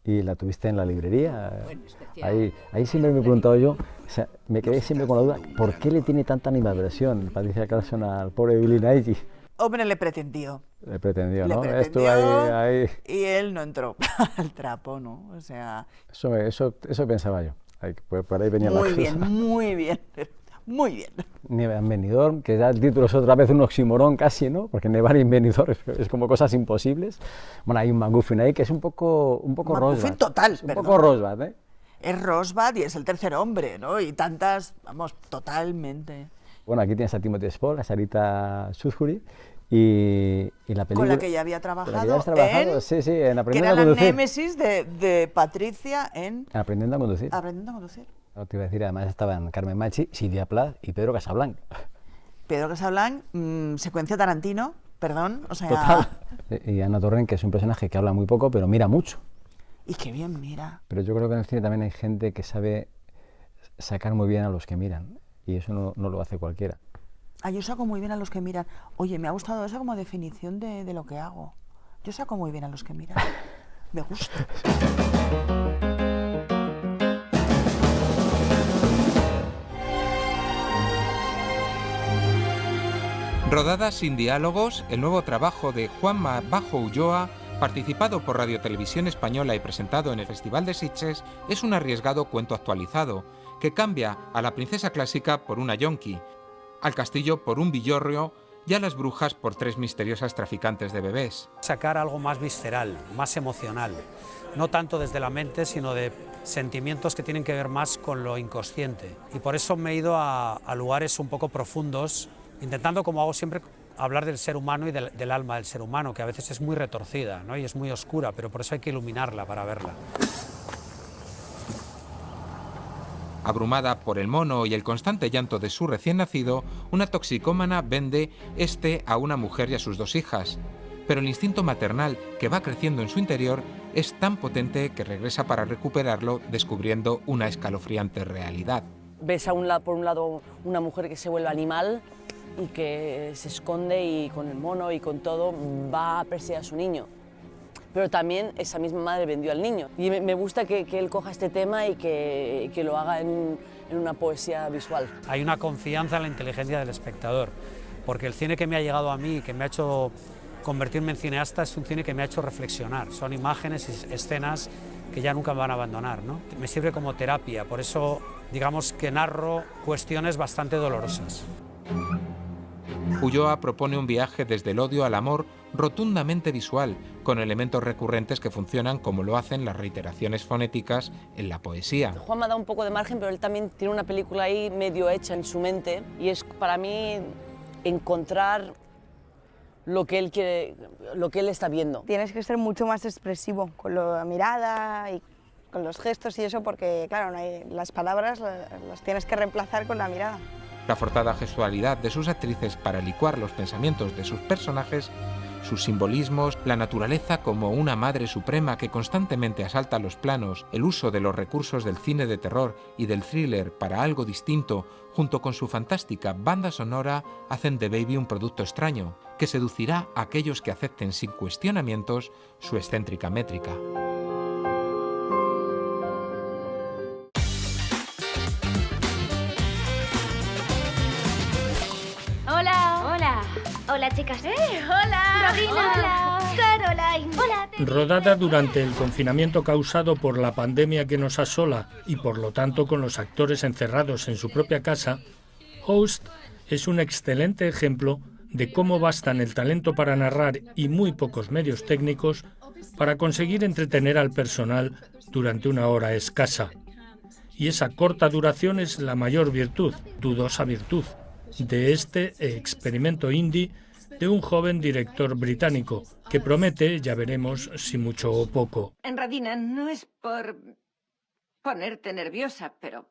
Y la tuviste en la librería. Ahí siempre me he preguntado yo, o sea, me quedé siempre con la duda, ¿por qué le tiene tanta animadversión Patricia Clarkson al pobre Billy Nighy? Hombre, le pretendió. Le pretendió, ¿no? Estuvo ahí. Y él no entró al trapo, ¿no? O sea... Eso pensaba yo. Por ahí venía la cosa. Muy bien. Muy bien. Nieva en Benidorm, que ya el título es otra vez un oxímoron casi, ¿no? Porque nevar en Benidorm es como cosas imposibles. Bueno, hay un MacGuffin ahí que es un poco Rosbad. Total, un poco Rosbad, ¿eh? Es Rosbad y es el tercer hombre, ¿no? Y tantas, vamos, totalmente. Bueno, aquí tienes a Timothy Spall, a Sarita Sudbury y la película... Con la que ya había trabajado, en Aprendiendo a Conducir. Que era la némesis de Patricia en... Aprendiendo a Conducir. Aprendiendo a Conducir. No te iba a decir, además estaban Carmen Machi, Silvia Plath y Pedro Casablanc. Pedro Casablanc, secuencia Tarantino, perdón, o sea... Total. Y Ana Torrent, que es un personaje que habla muy poco, pero mira mucho. Y qué bien mira. Pero yo creo que en el cine también hay gente que sabe sacar muy bien a los que miran, y eso no lo hace cualquiera. Yo saco muy bien a los que miran. Oye, me ha gustado esa como definición de lo que hago. Yo saco muy bien a los que miran. Me gusta. Rodada sin diálogos, el nuevo trabajo de Juanma Bajo Ulloa, participado por Radio Televisión Española y presentado en el Festival de Sitges, es un arriesgado cuento actualizado, que cambia a la princesa clásica por una yonki, al castillo por un villorrio y a las brujas por 3 misteriosas traficantes de bebés. Sacar algo más visceral, más emocional, no tanto desde la mente, sino de sentimientos que tienen que ver más con lo inconsciente. Y por eso me he ido a lugares un poco profundos, intentando, como hago siempre, hablar del ser humano y del alma del ser humano, que a veces es muy retorcida, ¿no? Y es muy oscura, pero por eso hay que iluminarla para verla. Abrumada por el mono y el constante llanto de su recién nacido, una toxicómana vende a una mujer y a sus 2 hijas. Pero el instinto maternal que va creciendo en su interior es tan potente que regresa para recuperarlo, descubriendo una escalofriante realidad. Ves por un lado una mujer que se vuelve animal y que se esconde y con el mono y con todo va a perseguir a su niño. Pero también esa misma madre vendió al niño. Y me gusta que él coja este tema y que lo haga en una poesía visual. Hay una confianza en la inteligencia del espectador, porque el cine que me ha llegado a mí, que me ha hecho convertirme en cineasta, es un cine que me ha hecho reflexionar. Son imágenes y escenas que ya nunca me van a abandonar, ¿no? Me sirve como terapia, por eso digamos que narro cuestiones bastante dolorosas. Ulloa propone un viaje desde el odio al amor rotundamente visual, con elementos recurrentes que funcionan como lo hacen las reiteraciones fonéticas en la poesía. Juan me ha dado un poco de margen, pero él también tiene una película ahí medio hecha en su mente y es para mí encontrar lo que él quiere, lo que él está viendo. Tienes que ser mucho más expresivo con la mirada y con los gestos y eso, porque claro, las palabras las tienes que reemplazar con la mirada. La forzada gestualidad de sus actrices para licuar los pensamientos de sus personajes, sus simbolismos, la naturaleza como una madre suprema que constantemente asalta los planos, el uso de los recursos del cine de terror y del thriller para algo distinto, junto con su fantástica banda sonora, hacen de Baby un producto extraño, que seducirá a aquellos que acepten sin cuestionamientos su excéntrica métrica. Hola, chicas. ¡Hola! Rodina. ¡Hola! Caroline. Hola. Rodada durante el confinamiento causado por la pandemia que nos asola y por lo tanto con los actores encerrados en su propia casa, Host es un excelente ejemplo de cómo bastan el talento para narrar y muy pocos medios técnicos para conseguir entretener al personal durante una hora escasa. Y esa corta duración es la mayor virtud, dudosa virtud, de este experimento indie de un joven director británico que promete, ya veremos si mucho o poco. Enradina, no es por ponerte nerviosa, pero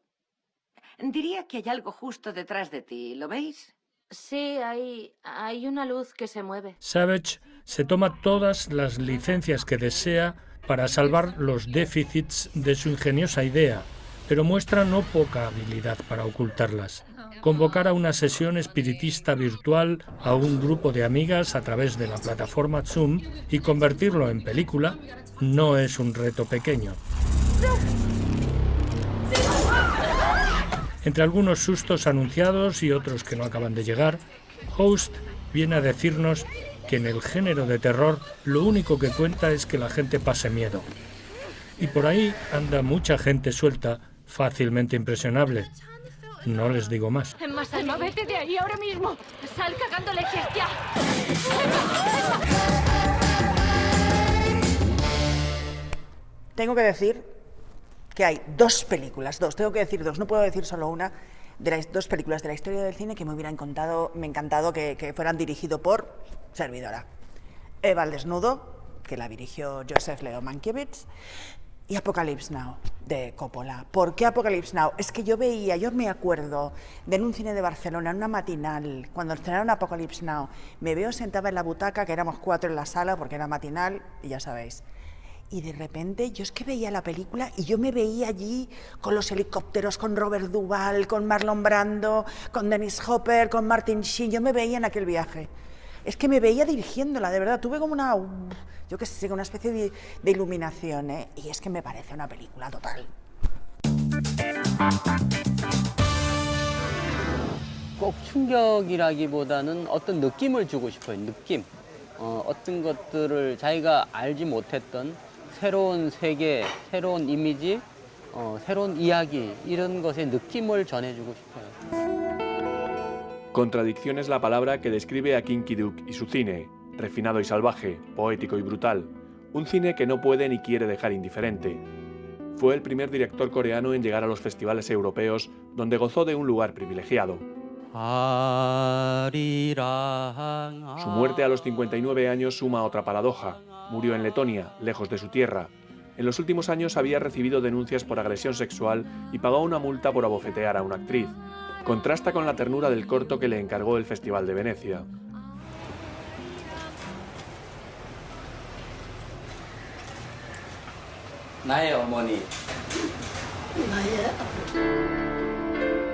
diría que hay algo justo detrás de ti, ¿lo veis? Sí, hay una luz que se mueve. Savage se toma todas las licencias que desea para salvar los déficits de su ingeniosa idea, pero muestra no poca habilidad para ocultarlas. Convocar a una sesión espiritista virtual a un grupo de amigas a través de la plataforma Zoom y convertirlo en película no es un reto pequeño. Entre algunos sustos anunciados y otros que no acaban de llegar, Host viene a decirnos que en el género de terror lo único que cuenta es que la gente pase miedo. Y por ahí anda mucha gente suelta, fácilmente impresionable. No les digo más. Emma, vete de ahí ahora mismo. Sal cagando leches ya. Tengo que decir que hay dos películas, tengo que decir dos, no puedo decir solo una, de las dos películas de la historia del cine que me hubieran encantado que fueran dirigido por servidora. Eva al desnudo, que la dirigió Joseph Leo Mankiewicz, y Apocalypse Now, de Coppola. ¿Por qué Apocalypse Now? Es que yo me acuerdo de en un cine de Barcelona, en una matinal, cuando estrenaron Apocalypse Now, me veo sentada en la butaca, que éramos 4 en la sala, porque era matinal, y ya sabéis. Y de repente yo es que veía la película y yo me veía allí con los helicópteros, con Robert Duvall, con Marlon Brando, con Dennis Hopper, con Martin Sheen, yo me veía en aquel viaje. Es que me veía dirigiéndola, de verdad, tuve como una, yo qué sé, una especie de iluminación, ¿eh? Y es que me parece una película total. 꼭 충격이라기보다는 어떤 느낌을 주고 싶어요, 느낌. 어떤 것들을 자기가 알지 못했던 새로운 세계, 새로운 이미지, 새로운 이야기, 이런 것의 느낌을 전해주고 싶어요. Contradicción es la palabra que describe a Kim Ki-duk y su cine, refinado y salvaje, poético y brutal, un cine que no puede ni quiere dejar indiferente. Fue el primer director coreano en llegar a los festivales europeos, donde gozó de un lugar privilegiado. Su muerte a los 59 años suma otra paradoja. Murió en Letonia, lejos de su tierra. En los últimos años había recibido denuncias por agresión sexual y pagó una multa por abofetear a una actriz. Contrasta con la ternura del corto que le encargó el Festival de Venecia.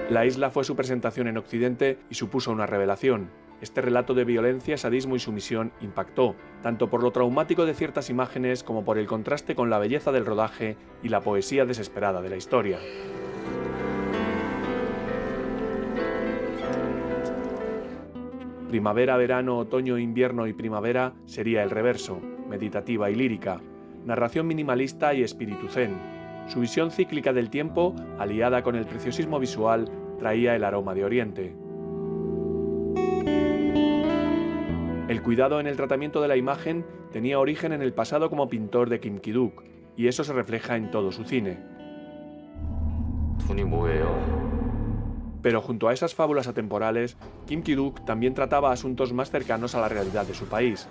La isla fue su presentación en Occidente y supuso una revelación. Este relato de violencia, sadismo y sumisión impactó, tanto por lo traumático de ciertas imágenes como por el contraste con la belleza del rodaje y la poesía desesperada de la historia. Primavera, verano, otoño, invierno y primavera sería el reverso, meditativa y lírica, narración minimalista y espíritu zen. Su visión cíclica del tiempo, aliada con el preciosismo visual, traía el aroma de Oriente. El cuidado en el tratamiento de la imagen tenía origen en el pasado como pintor de Kim Ki-duk, y eso se refleja en todo su cine. Pero junto a esas fábulas atemporales, Kim Ki-duk también trataba asuntos más cercanos a la realidad de su país.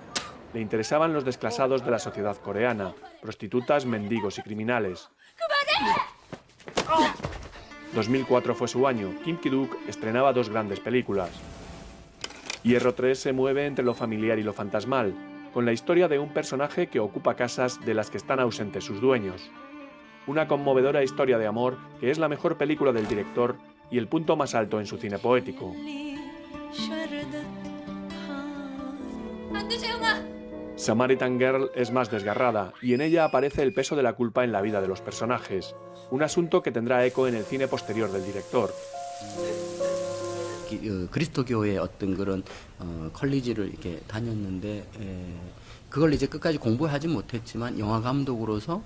Le interesaban los desclasados de la sociedad coreana, prostitutas, mendigos y criminales. 2004 fue su año. Kim Ki-duk estrenaba 2 grandes películas. Hierro 3 se mueve entre lo familiar y lo fantasmal, con la historia de un personaje que ocupa casas de las que están ausentes sus dueños. Una conmovedora historia de amor que es la mejor película del director y el punto más alto en su cine poético. Samaritan Girl es más desgarrada y en ella aparece el peso de la culpa en la vida de los personajes, un asunto que tendrá eco en el cine posterior del director. 그리스도교의 어떤 그런 컬리지를 이렇게 다녔는데 그걸 이제 끝까지 공부하지 못했지만 영화 감독으로서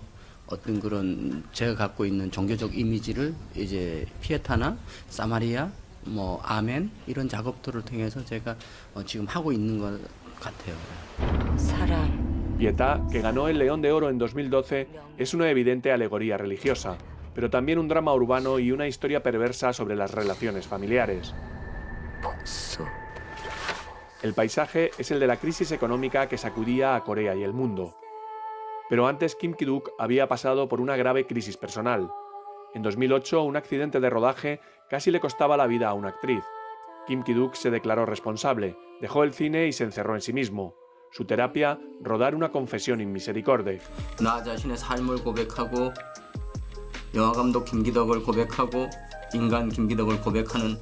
어떤 그런 제가 갖고 있는 종교적 이미지를 이제 피에타나 사마리아, 뭐 아멘 이런 작업들을 통해서 제가 지금 하고 있는 것 같아요. Pietà, que ganó el León de Oro en 2012, es una evidente alegoría religiosa, pero también un drama urbano y una historia perversa sobre las relaciones familiares. El paisaje es el de la crisis económica que sacudía a Corea y el mundo. Pero antes Kim Ki-duk había pasado por una grave crisis personal. En 2008, un accidente de rodaje casi le costaba la vida a una actriz. Kim Ki-duk se declaró responsable, dejó el cine y se encerró en sí mismo. Su terapia, rodar una confesión in misericordia. 나 자신의 삶을 고백하고 영화 감독 김기덕을 고백하고 인간 김기덕을 고백하는.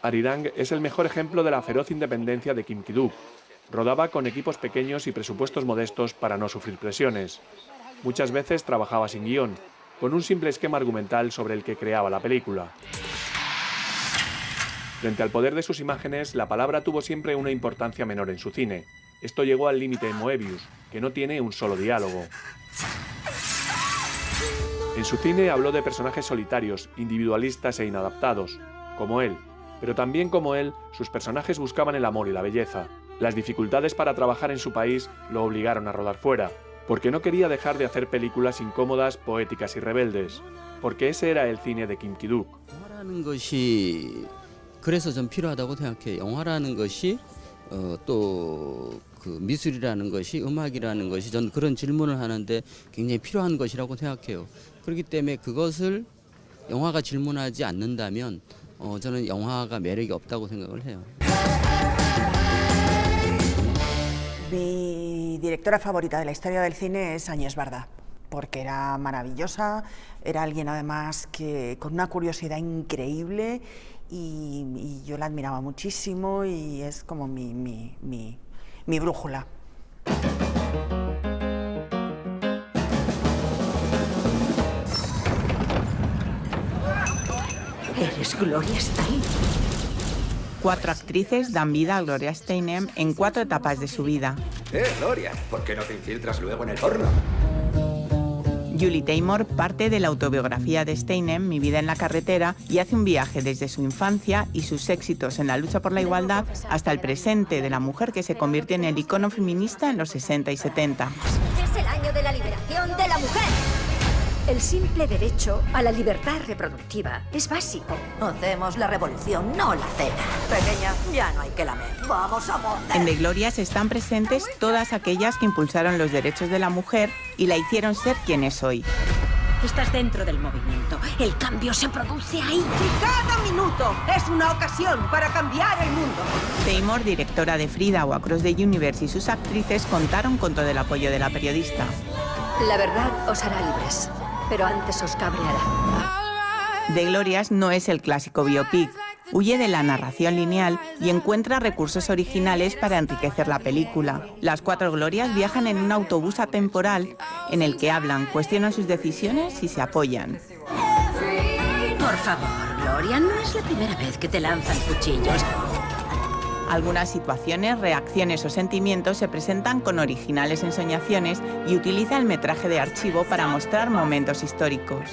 Arirang es el mejor ejemplo de la feroz independencia de Kim Ki-duk. Rodaba con equipos pequeños y presupuestos modestos para no sufrir presiones. Muchas veces trabajaba sin guión, con un simple esquema argumental sobre el que creaba la película. Frente al poder de sus imágenes, la palabra tuvo siempre una importancia menor en su cine. Esto llegó al límite en Moebius, que no tiene un solo diálogo. En su cine habló de personajes solitarios, individualistas e inadaptados, como él. Pero también como él, sus personajes buscaban el amor y la belleza. Las dificultades para trabajar en su país lo obligaron a rodar fuera, porque no quería dejar de hacer películas incómodas, poéticas y rebeldes, porque ese era el cine de Kim Ki-duk. 영화라는 것이 그래서 좀 필요하다고 생각해요. 영화라는 것이 또 그 미술이라는 것이 음악이라는 것이 전 그런 질문을 하는데 굉장히 필요한 것이라고 생각해요. 그렇기 때문에 그것을 영화가 질문하지 않는다면 저는 영화가 매력이 없다고 생각을 해요. Mi directora favorita de la historia del cine es Agnès Varda, porque era maravillosa, era alguien además que con una curiosidad increíble y yo la admiraba muchísimo y es como mi brújula. ¿Eres Gloria Steinem? 4 actrices dan vida a Gloria Steinem en 4 etapas de su vida. Gloria, ¿por qué no te infiltras luego en el horno? Julie Taymor parte de la autobiografía de Steinem, Mi vida en la carretera, y hace un viaje desde su infancia y sus éxitos en la lucha por la igualdad hasta el presente de la mujer que se convierte en el icono feminista en los 60 y 70. Es el año de la liberación de la mujer. El simple derecho a la libertad reproductiva es básico. Hacemos la revolución, no la cena. Pequeña, ya no hay que lamer. Vamos a morder. En The Glorias están presentes todas aquellas que impulsaron los derechos de la mujer y la hicieron ser quien es hoy. Estás dentro del movimiento. El cambio se produce ahí. Y cada minuto es una ocasión para cambiar el mundo. Taymor, directora de Frida o Across the Universe, y sus actrices contaron con todo el apoyo de la periodista. La verdad os hará libres, pero antes os cabreará. The Glorias no es el clásico biopic. Huye de la narración lineal y encuentra recursos originales para enriquecer la película. Las 4 glorias viajan en un autobús atemporal en el que hablan, cuestionan sus decisiones y se apoyan. Por favor, Gloria, no es la primera vez que te lanzan cuchillos. Algunas situaciones, reacciones o sentimientos se presentan con originales ensoñaciones y utiliza el metraje de archivo para mostrar momentos históricos.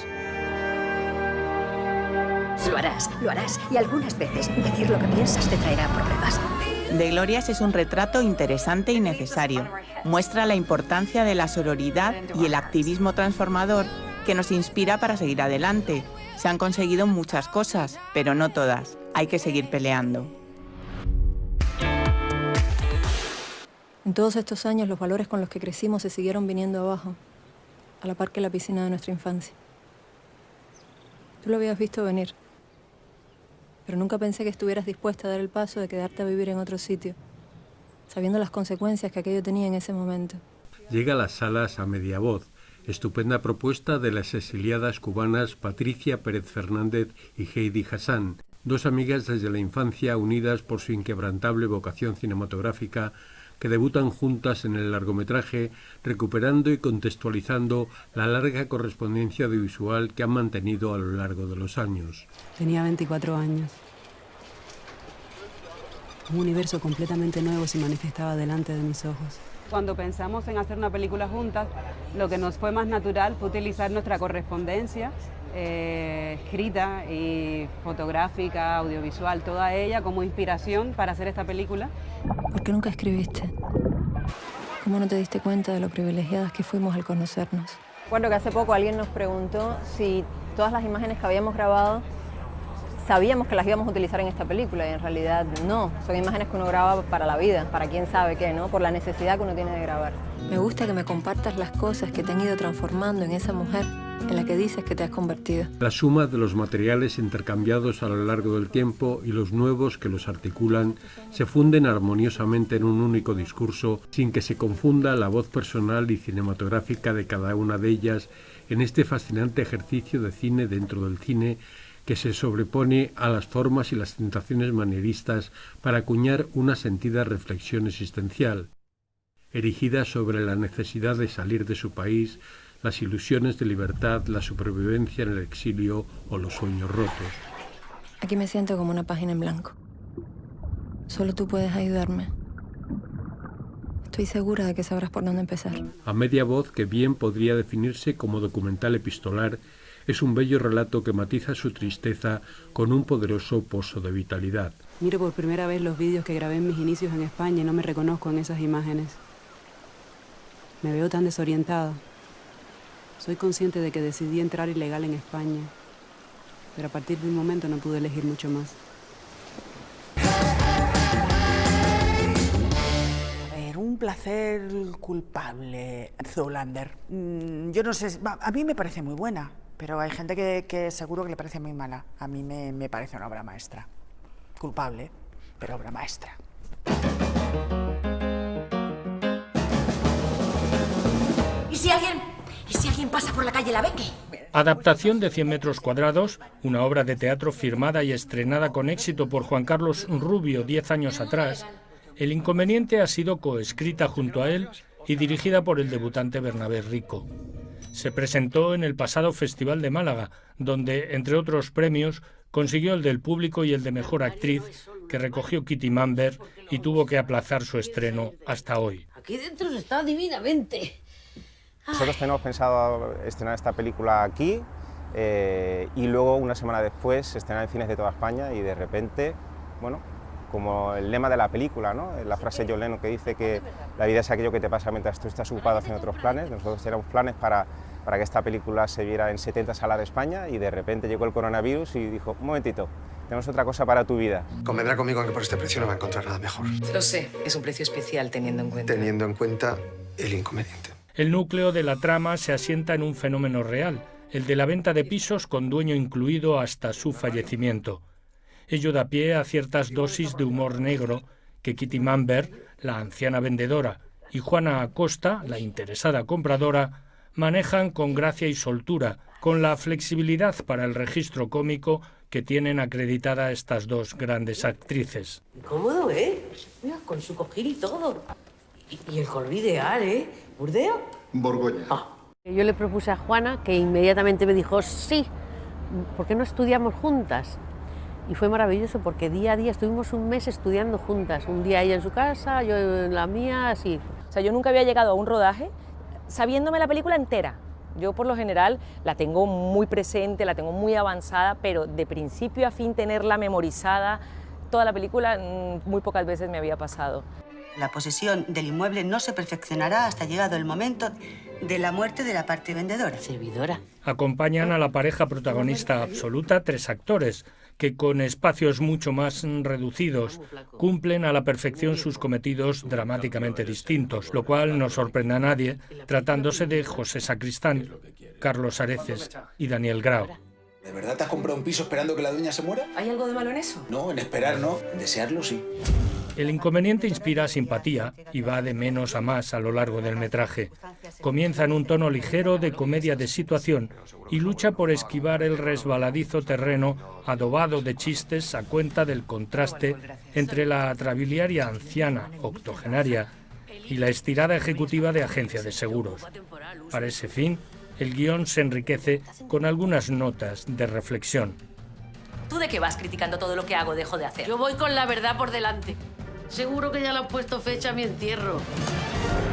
Lo harás, y algunas veces decir lo que piensas te traerá problemas. The Glorias es un retrato interesante y necesario. Muestra la importancia de la sororidad y el activismo transformador que nos inspira para seguir adelante. Se han conseguido muchas cosas, pero no todas. Hay que seguir peleando. En todos estos años, los valores con los que crecimos se siguieron viniendo abajo, a la par que la piscina de nuestra infancia. Tú lo habías visto venir, pero nunca pensé que estuvieras dispuesta a dar el paso de quedarte a vivir en otro sitio, sabiendo las consecuencias que aquello tenía en ese momento. Llega a las salas A Media Voz, estupenda propuesta de las exiliadas cubanas Patricia Pérez Fernández y Heidi Hassan, 2 amigas desde la infancia unidas por su inquebrantable vocación cinematográfica, que debutan juntas en el largometraje, recuperando y contextualizando la larga correspondencia audiovisual que han mantenido a lo largo de los años. Tenía 24 años. Un universo completamente nuevo se manifestaba delante de mis ojos. Cuando pensamos en hacer una película juntas, lo que nos fue más natural fue utilizar nuestra correspondencia escrita y fotográfica, audiovisual, toda ella como inspiración para hacer esta película. ¿Por qué nunca escribiste? ¿Cómo no te diste cuenta de lo privilegiadas que fuimos al conocernos? Recuerdo que hace poco alguien nos preguntó si todas las imágenes que habíamos grabado sabíamos que las íbamos a utilizar en esta película, y en realidad no. Son imágenes que uno graba para la vida, para quién sabe qué, ¿no? Por la necesidad que uno tiene de grabar. Me gusta que me compartas las cosas que te han ido transformando en esa mujer en la que dices que te has convertido. La suma de los materiales intercambiados a lo largo del tiempo y los nuevos que los articulan se funden armoniosamente en un único discurso, sin que se confunda la voz personal y cinematográfica de cada una de ellas en este fascinante ejercicio de cine dentro del cine, que se sobrepone a las formas y las tentaciones manieristas para acuñar una sentida reflexión existencial, erigida sobre la necesidad de salir de su país, las ilusiones de libertad, la supervivencia en el exilio o los sueños rotos. Aquí me siento como una página en blanco. Solo tú puedes ayudarme. Estoy segura de que sabrás por dónde empezar. A media voz, que bien podría definirse como documental epistolar, es un bello relato que matiza su tristeza con un poderoso pozo de vitalidad. Miro por primera vez los vídeos que grabé en mis inicios en España y no me reconozco en esas imágenes. Me veo tan desorientada. Soy consciente de que decidí entrar ilegal en España, pero a partir de un momento no pude elegir mucho más. A ver, un placer culpable, Zoolander. Yo no sé, a mí me parece muy buena, pero hay gente que seguro que le parece muy mala. A mí me parece una obra maestra. Culpable, pero obra maestra. ¿Y si alguien pasa por la calle la ve qué? Adaptación de 100 metros cuadrados, una obra de teatro firmada y estrenada con éxito por Juan Carlos Rubio 10 años atrás. El Inconveniente ha sido coescrita junto a él y dirigida por el debutante Bernabé Rico. Se presentó en el pasado Festival de Málaga, donde, entre otros premios, consiguió el del público y el de Mejor Actriz, que recogió Kitty Mamber y tuvo que aplazar su estreno hasta hoy. Aquí dentro está divinamente. Nosotros tenemos pensado estrenar esta película aquí y luego una semana después estrenar en cines de toda España, y de repente, bueno, como el lema de la película, ¿no? La frase de John Lennon que dice que la vida es aquello que te pasa mientras tú estás ocupado haciendo otros planes. Nosotros teníamos planes para que esta película se viera en 70 salas de España, y de repente llegó el coronavirus y dijo: un momentito, tenemos otra cosa para tu vida. Convendrá conmigo en que por este precio no va a encontrar nada mejor. Lo sé, es un precio especial teniendo en cuenta. Teniendo en cuenta el inconveniente. El núcleo de la trama se asienta en un fenómeno real, el de la venta de pisos con dueño incluido hasta su fallecimiento. Ello da pie a ciertas dosis de humor negro que Kitty Mamber, la anciana vendedora, y Juana Acosta, la interesada compradora, manejan con gracia y soltura, con la flexibilidad para el registro cómico que tienen acreditada estas dos grandes actrices. Cómodo, ¿eh? Mira, con su cojín y todo. Y el color ideal, ¿eh? ¿Burdeo? Borgoña. Yo le propuse a Juana, que inmediatamente me dijo sí, ¿por qué no estudiamos juntas? Y fue maravilloso porque día a día estuvimos un mes estudiando juntas, un día ella en su casa, yo en la mía, así. O sea, yo nunca había llegado a un rodaje sabiéndome la película entera. Yo por lo general la tengo muy presente, la tengo muy avanzada, pero de principio a fin tenerla memorizada, toda la película muy pocas veces me había pasado. La posesión del inmueble no se perfeccionará hasta llegado el momento de la muerte de la parte vendedora. Servidora. Acompañan a la pareja protagonista absoluta 3 actores, que con espacios mucho más reducidos cumplen a la perfección sus cometidos dramáticamente distintos, lo cual no sorprende a nadie, tratándose de José Sacristán, Carlos Areces y Daniel Grau. ¿De verdad te has comprado un piso esperando que la dueña se muera? ¿Hay algo de malo en eso? No, en esperar no, en desearlo sí. El Inconveniente inspira simpatía y va de menos a más a lo largo del metraje. Comienza en un tono ligero de comedia de situación y lucha por esquivar el resbaladizo terreno adobado de chistes a cuenta del contraste entre la atrabiliaria anciana octogenaria y la estirada ejecutiva de agencia de seguros. Para ese fin, el guión se enriquece con algunas notas de reflexión. ¿Tú de qué vas criticando todo lo que hago o dejo de hacer? Yo voy con la verdad por delante. Seguro que ya le has puesto fecha a mi entierro.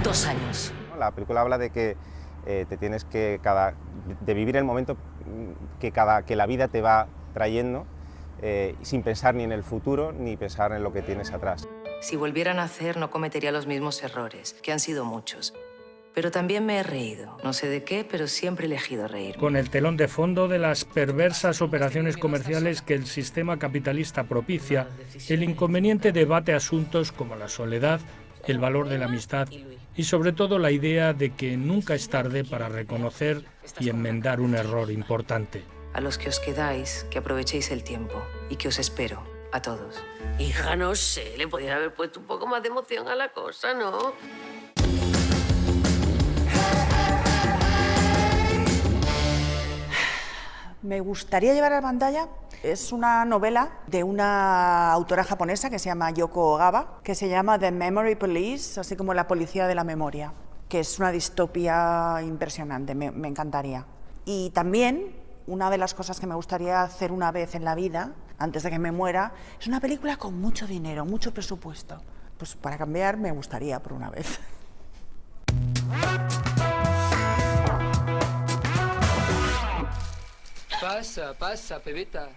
2 años. La película habla de que te tienes que de vivir el momento que la vida te va trayendo, sin pensar ni en el futuro ni pensar en lo que tienes atrás. Si volviera a nacer no cometería los mismos errores, que han sido muchos. Pero también me he reído. No sé de qué, pero siempre he elegido reír. Con el telón de fondo de las perversas operaciones comerciales que el sistema capitalista propicia, el inconveniente debate asuntos como la soledad, el valor de la amistad y sobre todo la idea de que nunca es tarde para reconocer y enmendar un error importante. A los que os quedáis, que aprovechéis el tiempo y que os espero a todos. Hija, no sé, le podrían haber puesto un poco más de emoción a la cosa, ¿no? Me gustaría llevar a la pantalla, es una novela de una autora japonesa que se llama Yoko Ogawa, que se llama The Memory Police, así como la policía de la memoria, que es una distopia impresionante, me encantaría. Y también, una de las cosas que me gustaría hacer una vez en la vida, antes de que me muera, es una película con mucho dinero, mucho presupuesto. Pues para cambiar me gustaría por una vez. Pasa, pebeta.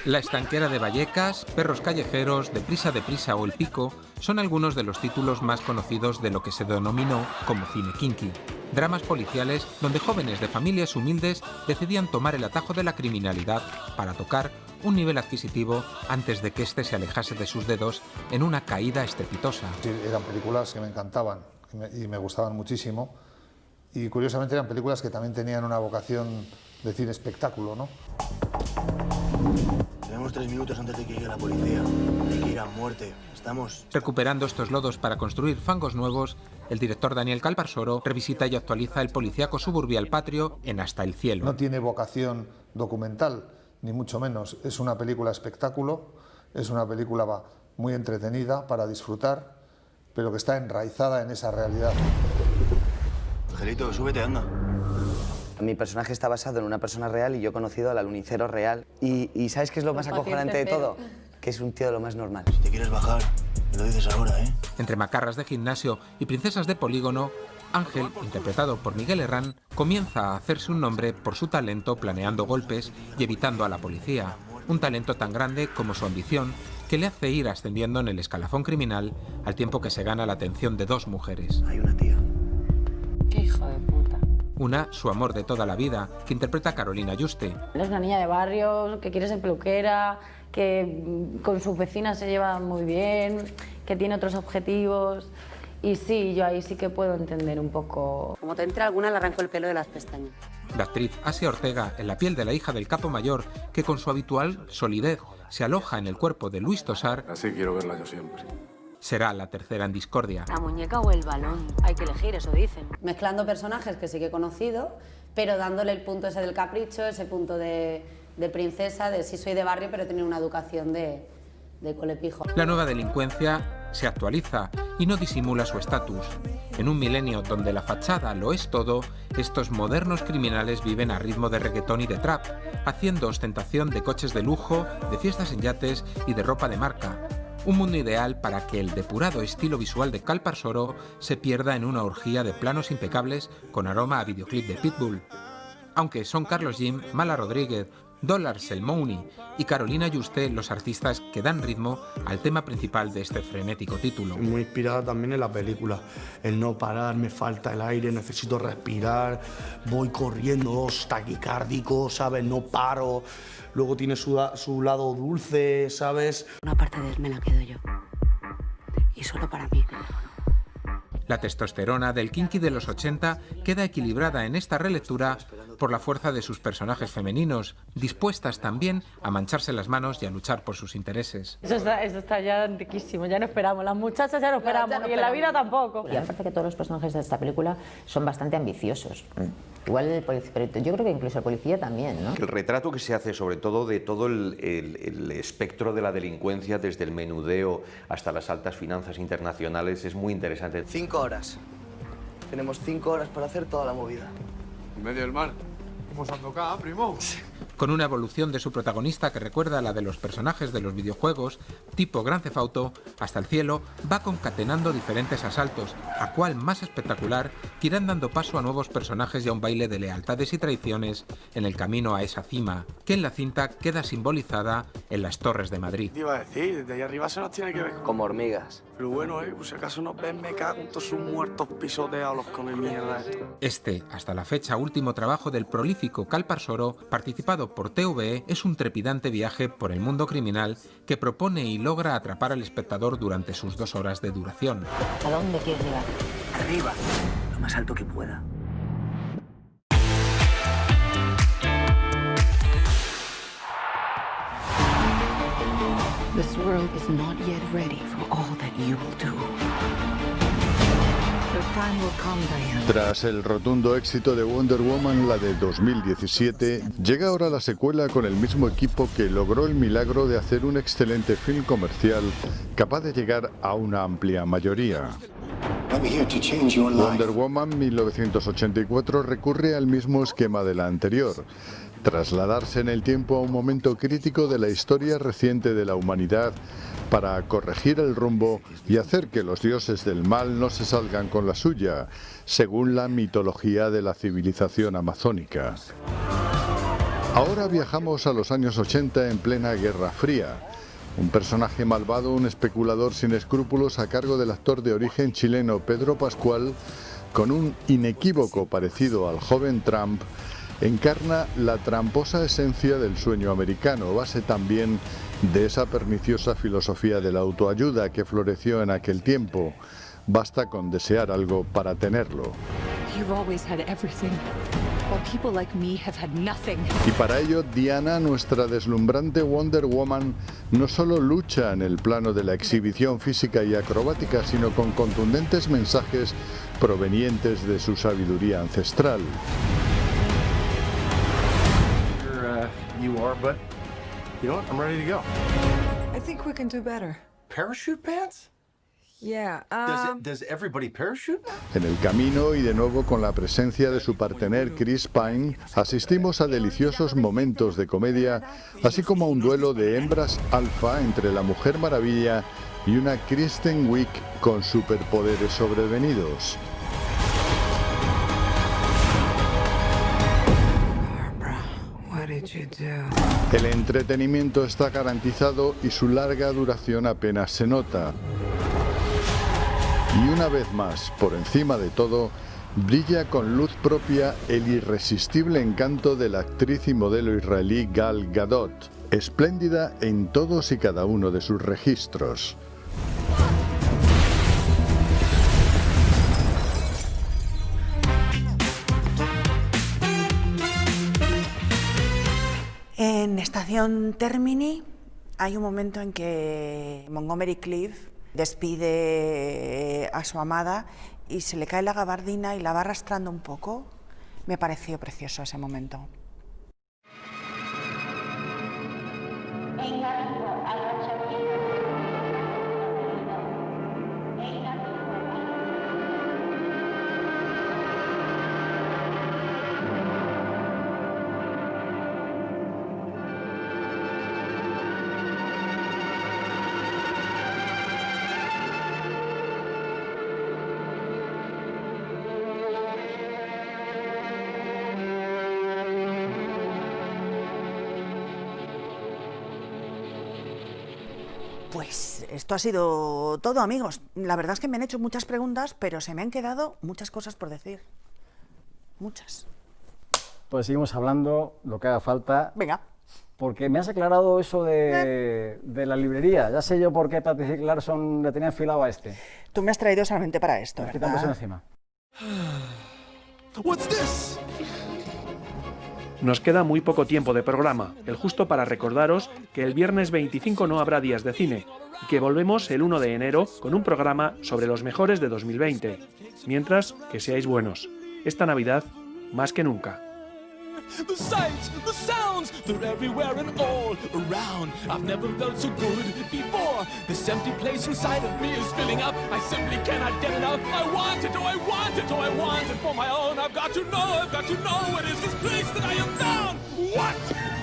La estanquera de Vallecas, Perros callejeros, Deprisa o El Pico son algunos de los títulos más conocidos de lo que se denominó como cine kinky. Dramas policiales donde jóvenes de familias humildes decidían tomar el atajo de la criminalidad para tocar un nivel adquisitivo antes de que éste se alejase de sus dedos en una caída estrepitosa. Sí, eran películas que me encantaban y me gustaban muchísimo. Y curiosamente eran películas que también tenían una vocación de cine espectáculo, ¿no? Tenemos 3 minutos antes de que llegue la policía. Hay que ir a muerte. Estamos... Recuperando estos lodos para construir fangos nuevos, el director Daniel Calparsoro revisita y actualiza el policíaco suburbial patrio en Hasta el cielo. No tiene vocación documental, ni mucho menos. Es una película espectáculo, es una película muy entretenida para disfrutar, pero que está enraizada en esa realidad. Angelito, súbete, anda. Mi personaje está basado en una persona real y yo he conocido al alunincero real. Y ¿sabes qué es lo más acojonante de todo? Que es un tío de lo más normal. Si te quieres bajar, me lo dices ahora, ¿eh? Entre macarras de gimnasio y princesas de polígono, Ángel, interpretado por Miguel Herrán, comienza a hacerse un nombre por su talento planeando golpes y evitando a la policía. Un talento tan grande como su ambición, que le hace ir ascendiendo en el escalafón criminal al tiempo que se gana la atención de 2 mujeres. Hay una tía. ¡Qué hijo de puta! Una, su amor de toda la vida, que interpreta Carolina Yuste. Es una niña de barrio, que quiere ser peluquera, que con sus vecinas se lleva muy bien, que tiene otros objetivos. Y sí, yo ahí sí que puedo entender un poco... Como te entre alguna, le arranco el pelo de las pestañas. La actriz Asia Ortega, en la piel de la hija del capo mayor, que con su habitual solidez se aloja en el cuerpo de Luis Tosar. Así quiero verla yo siempre. Será la tercera en discordia. La muñeca o el balón, hay que elegir, eso dicen. Mezclando personajes que sí que he conocido, pero dándole el punto ese del capricho, ese punto de princesa, de sí soy de barrio, pero he tenido una educación de colepijo. La nueva delincuencia se actualiza y no disimula su estatus. En un milenio donde la fachada lo es todo, estos modernos criminales viven a ritmo de reggaetón y de trap, haciendo ostentación de coches de lujo, de fiestas en yates y de ropa de marca. Un mundo ideal para que el depurado estilo visual de Calparsoro se pierda en una orgía de planos impecables con aroma a videoclip de Pitbull. Aunque son Carlos Jim, Mala Rodríguez, Dollars El Mouni y Carolina Yuste los artistas que dan ritmo al tema principal de este frenético título. Muy inspirada también en la película. El no parar, me falta el aire, necesito respirar, voy corriendo, taquicárdico, ¿sabes? No paro. Luego tiene su lado dulce, ¿sabes? Una parte de él me la quedo yo. Y solo para mí. La testosterona del kinky de los 80 queda equilibrada en esta relectura por la fuerza de sus personajes femeninos, dispuestas también a mancharse las manos y a luchar por sus intereses. Eso está ya antiquísimo, ya no esperamos. Las muchachas ya no esperamos, y en la vida tampoco. Y aparte que todos los personajes de esta película son bastante ambiciosos. Igual el policía, pero yo creo que incluso el policía también, ¿no? El retrato que se hace sobre todo de todo el espectro de la delincuencia, desde el menudeo hasta las altas finanzas internacionales, es muy interesante. 5 horas. Tenemos 5 horas para hacer toda la movida. En medio del mar. ¿Cómo se ando acá, primo? con una evolución de su protagonista que recuerda a la de los personajes de los videojuegos, tipo Grand Theft Auto, hasta el cielo, va concatenando diferentes asaltos, a cual más espectacular, que irán dando paso a nuevos personajes y a un baile de lealtades y traiciones en el camino a esa cima, que en la cinta queda simbolizada en las Torres de Madrid. Te iba a decir, desde ahí arriba se nos tiene que ver como hormigas. Pero bueno, pues si acaso nos ven, me cago en todos sus muertos pisoteados los come mierda esto. Este, hasta la fecha, último trabajo del prolífico Calparsoro, participado por TVE, es un trepidante viaje por el mundo criminal que propone y logra atrapar al espectador durante sus 2 horas de duración. ¿A dónde quieres llegar? Arriba, lo más alto que pueda. This world is not yet ready for all that you will do. Your time will come, Diana. Tras el rotundo éxito de Wonder Woman, la de 2017, llega ahora la secuela con el mismo equipo que logró el milagro de hacer un excelente film comercial capaz de llegar a una amplia mayoría. Wonder Woman 1984 recurre al mismo esquema de la anterior: trasladarse en el tiempo a un momento crítico de la historia reciente de la humanidad para corregir el rumbo y hacer que los dioses del mal no se salgan con la suya, según la mitología de la civilización amazónica. Ahora viajamos a los años 80 en plena Guerra Fría. Un personaje malvado, un especulador sin escrúpulos a cargo del actor de origen chileno Pedro Pascual, con un inequívoco parecido al joven Trump, encarna la tramposa esencia del sueño americano, base también de esa perniciosa filosofía de la autoayuda que floreció en aquel tiempo. Basta con desear algo para tenerlo. Y para ello, Diana, nuestra deslumbrante Wonder Woman, no solo lucha en el plano de la exhibición física y acrobática, sino con contundentes mensajes provenientes de su sabiduría ancestral. You are, but you know what? I'm ready to go. I think we can do better. Parachute pants? Yeah. Does everybody parachute? En el camino y de nuevo con la presencia de su partener Chris Pine, asistimos a deliciosos momentos de comedia, así como a un duelo de hembras alfa entre la Mujer Maravilla y una Kristen Wiig con superpoderes sobrevenidos. El entretenimiento está garantizado y su larga duración apenas se nota. Y una vez más, por encima de todo, brilla con luz propia el irresistible encanto de la actriz y modelo israelí Gal Gadot, espléndida en todos y cada uno de sus registros. En Estación Termini hay un momento en que Montgomery Clift despide a su amada y se le cae la gabardina y la va arrastrando un poco. Me pareció precioso ese momento. Pues esto ha sido todo, amigos. La verdad es que me han hecho muchas preguntas, pero se me han quedado muchas cosas por decir. Muchas. Pues seguimos hablando lo que haga falta. Venga. Porque me has aclarado eso de la librería. Ya sé yo por qué Patricia Clarkson le tenía enfilado a este. Tú me has traído solamente para esto, ¿verdad? Quitamos encima. What's this? Nos queda muy poco tiempo de programa, el justo para recordaros que el viernes 25 no habrá días de cine y que volvemos el 1 de enero con un programa sobre los mejores de 2020. Mientras, que seáis buenos. Esta Navidad, más que nunca. The sights, the sounds, they're everywhere and all around. I've never felt so good before. This empty place inside of me is filling up. I simply cannot get enough. I want it, oh I want it, oh I want it for my own. I've got to know what is this place that I am found. What?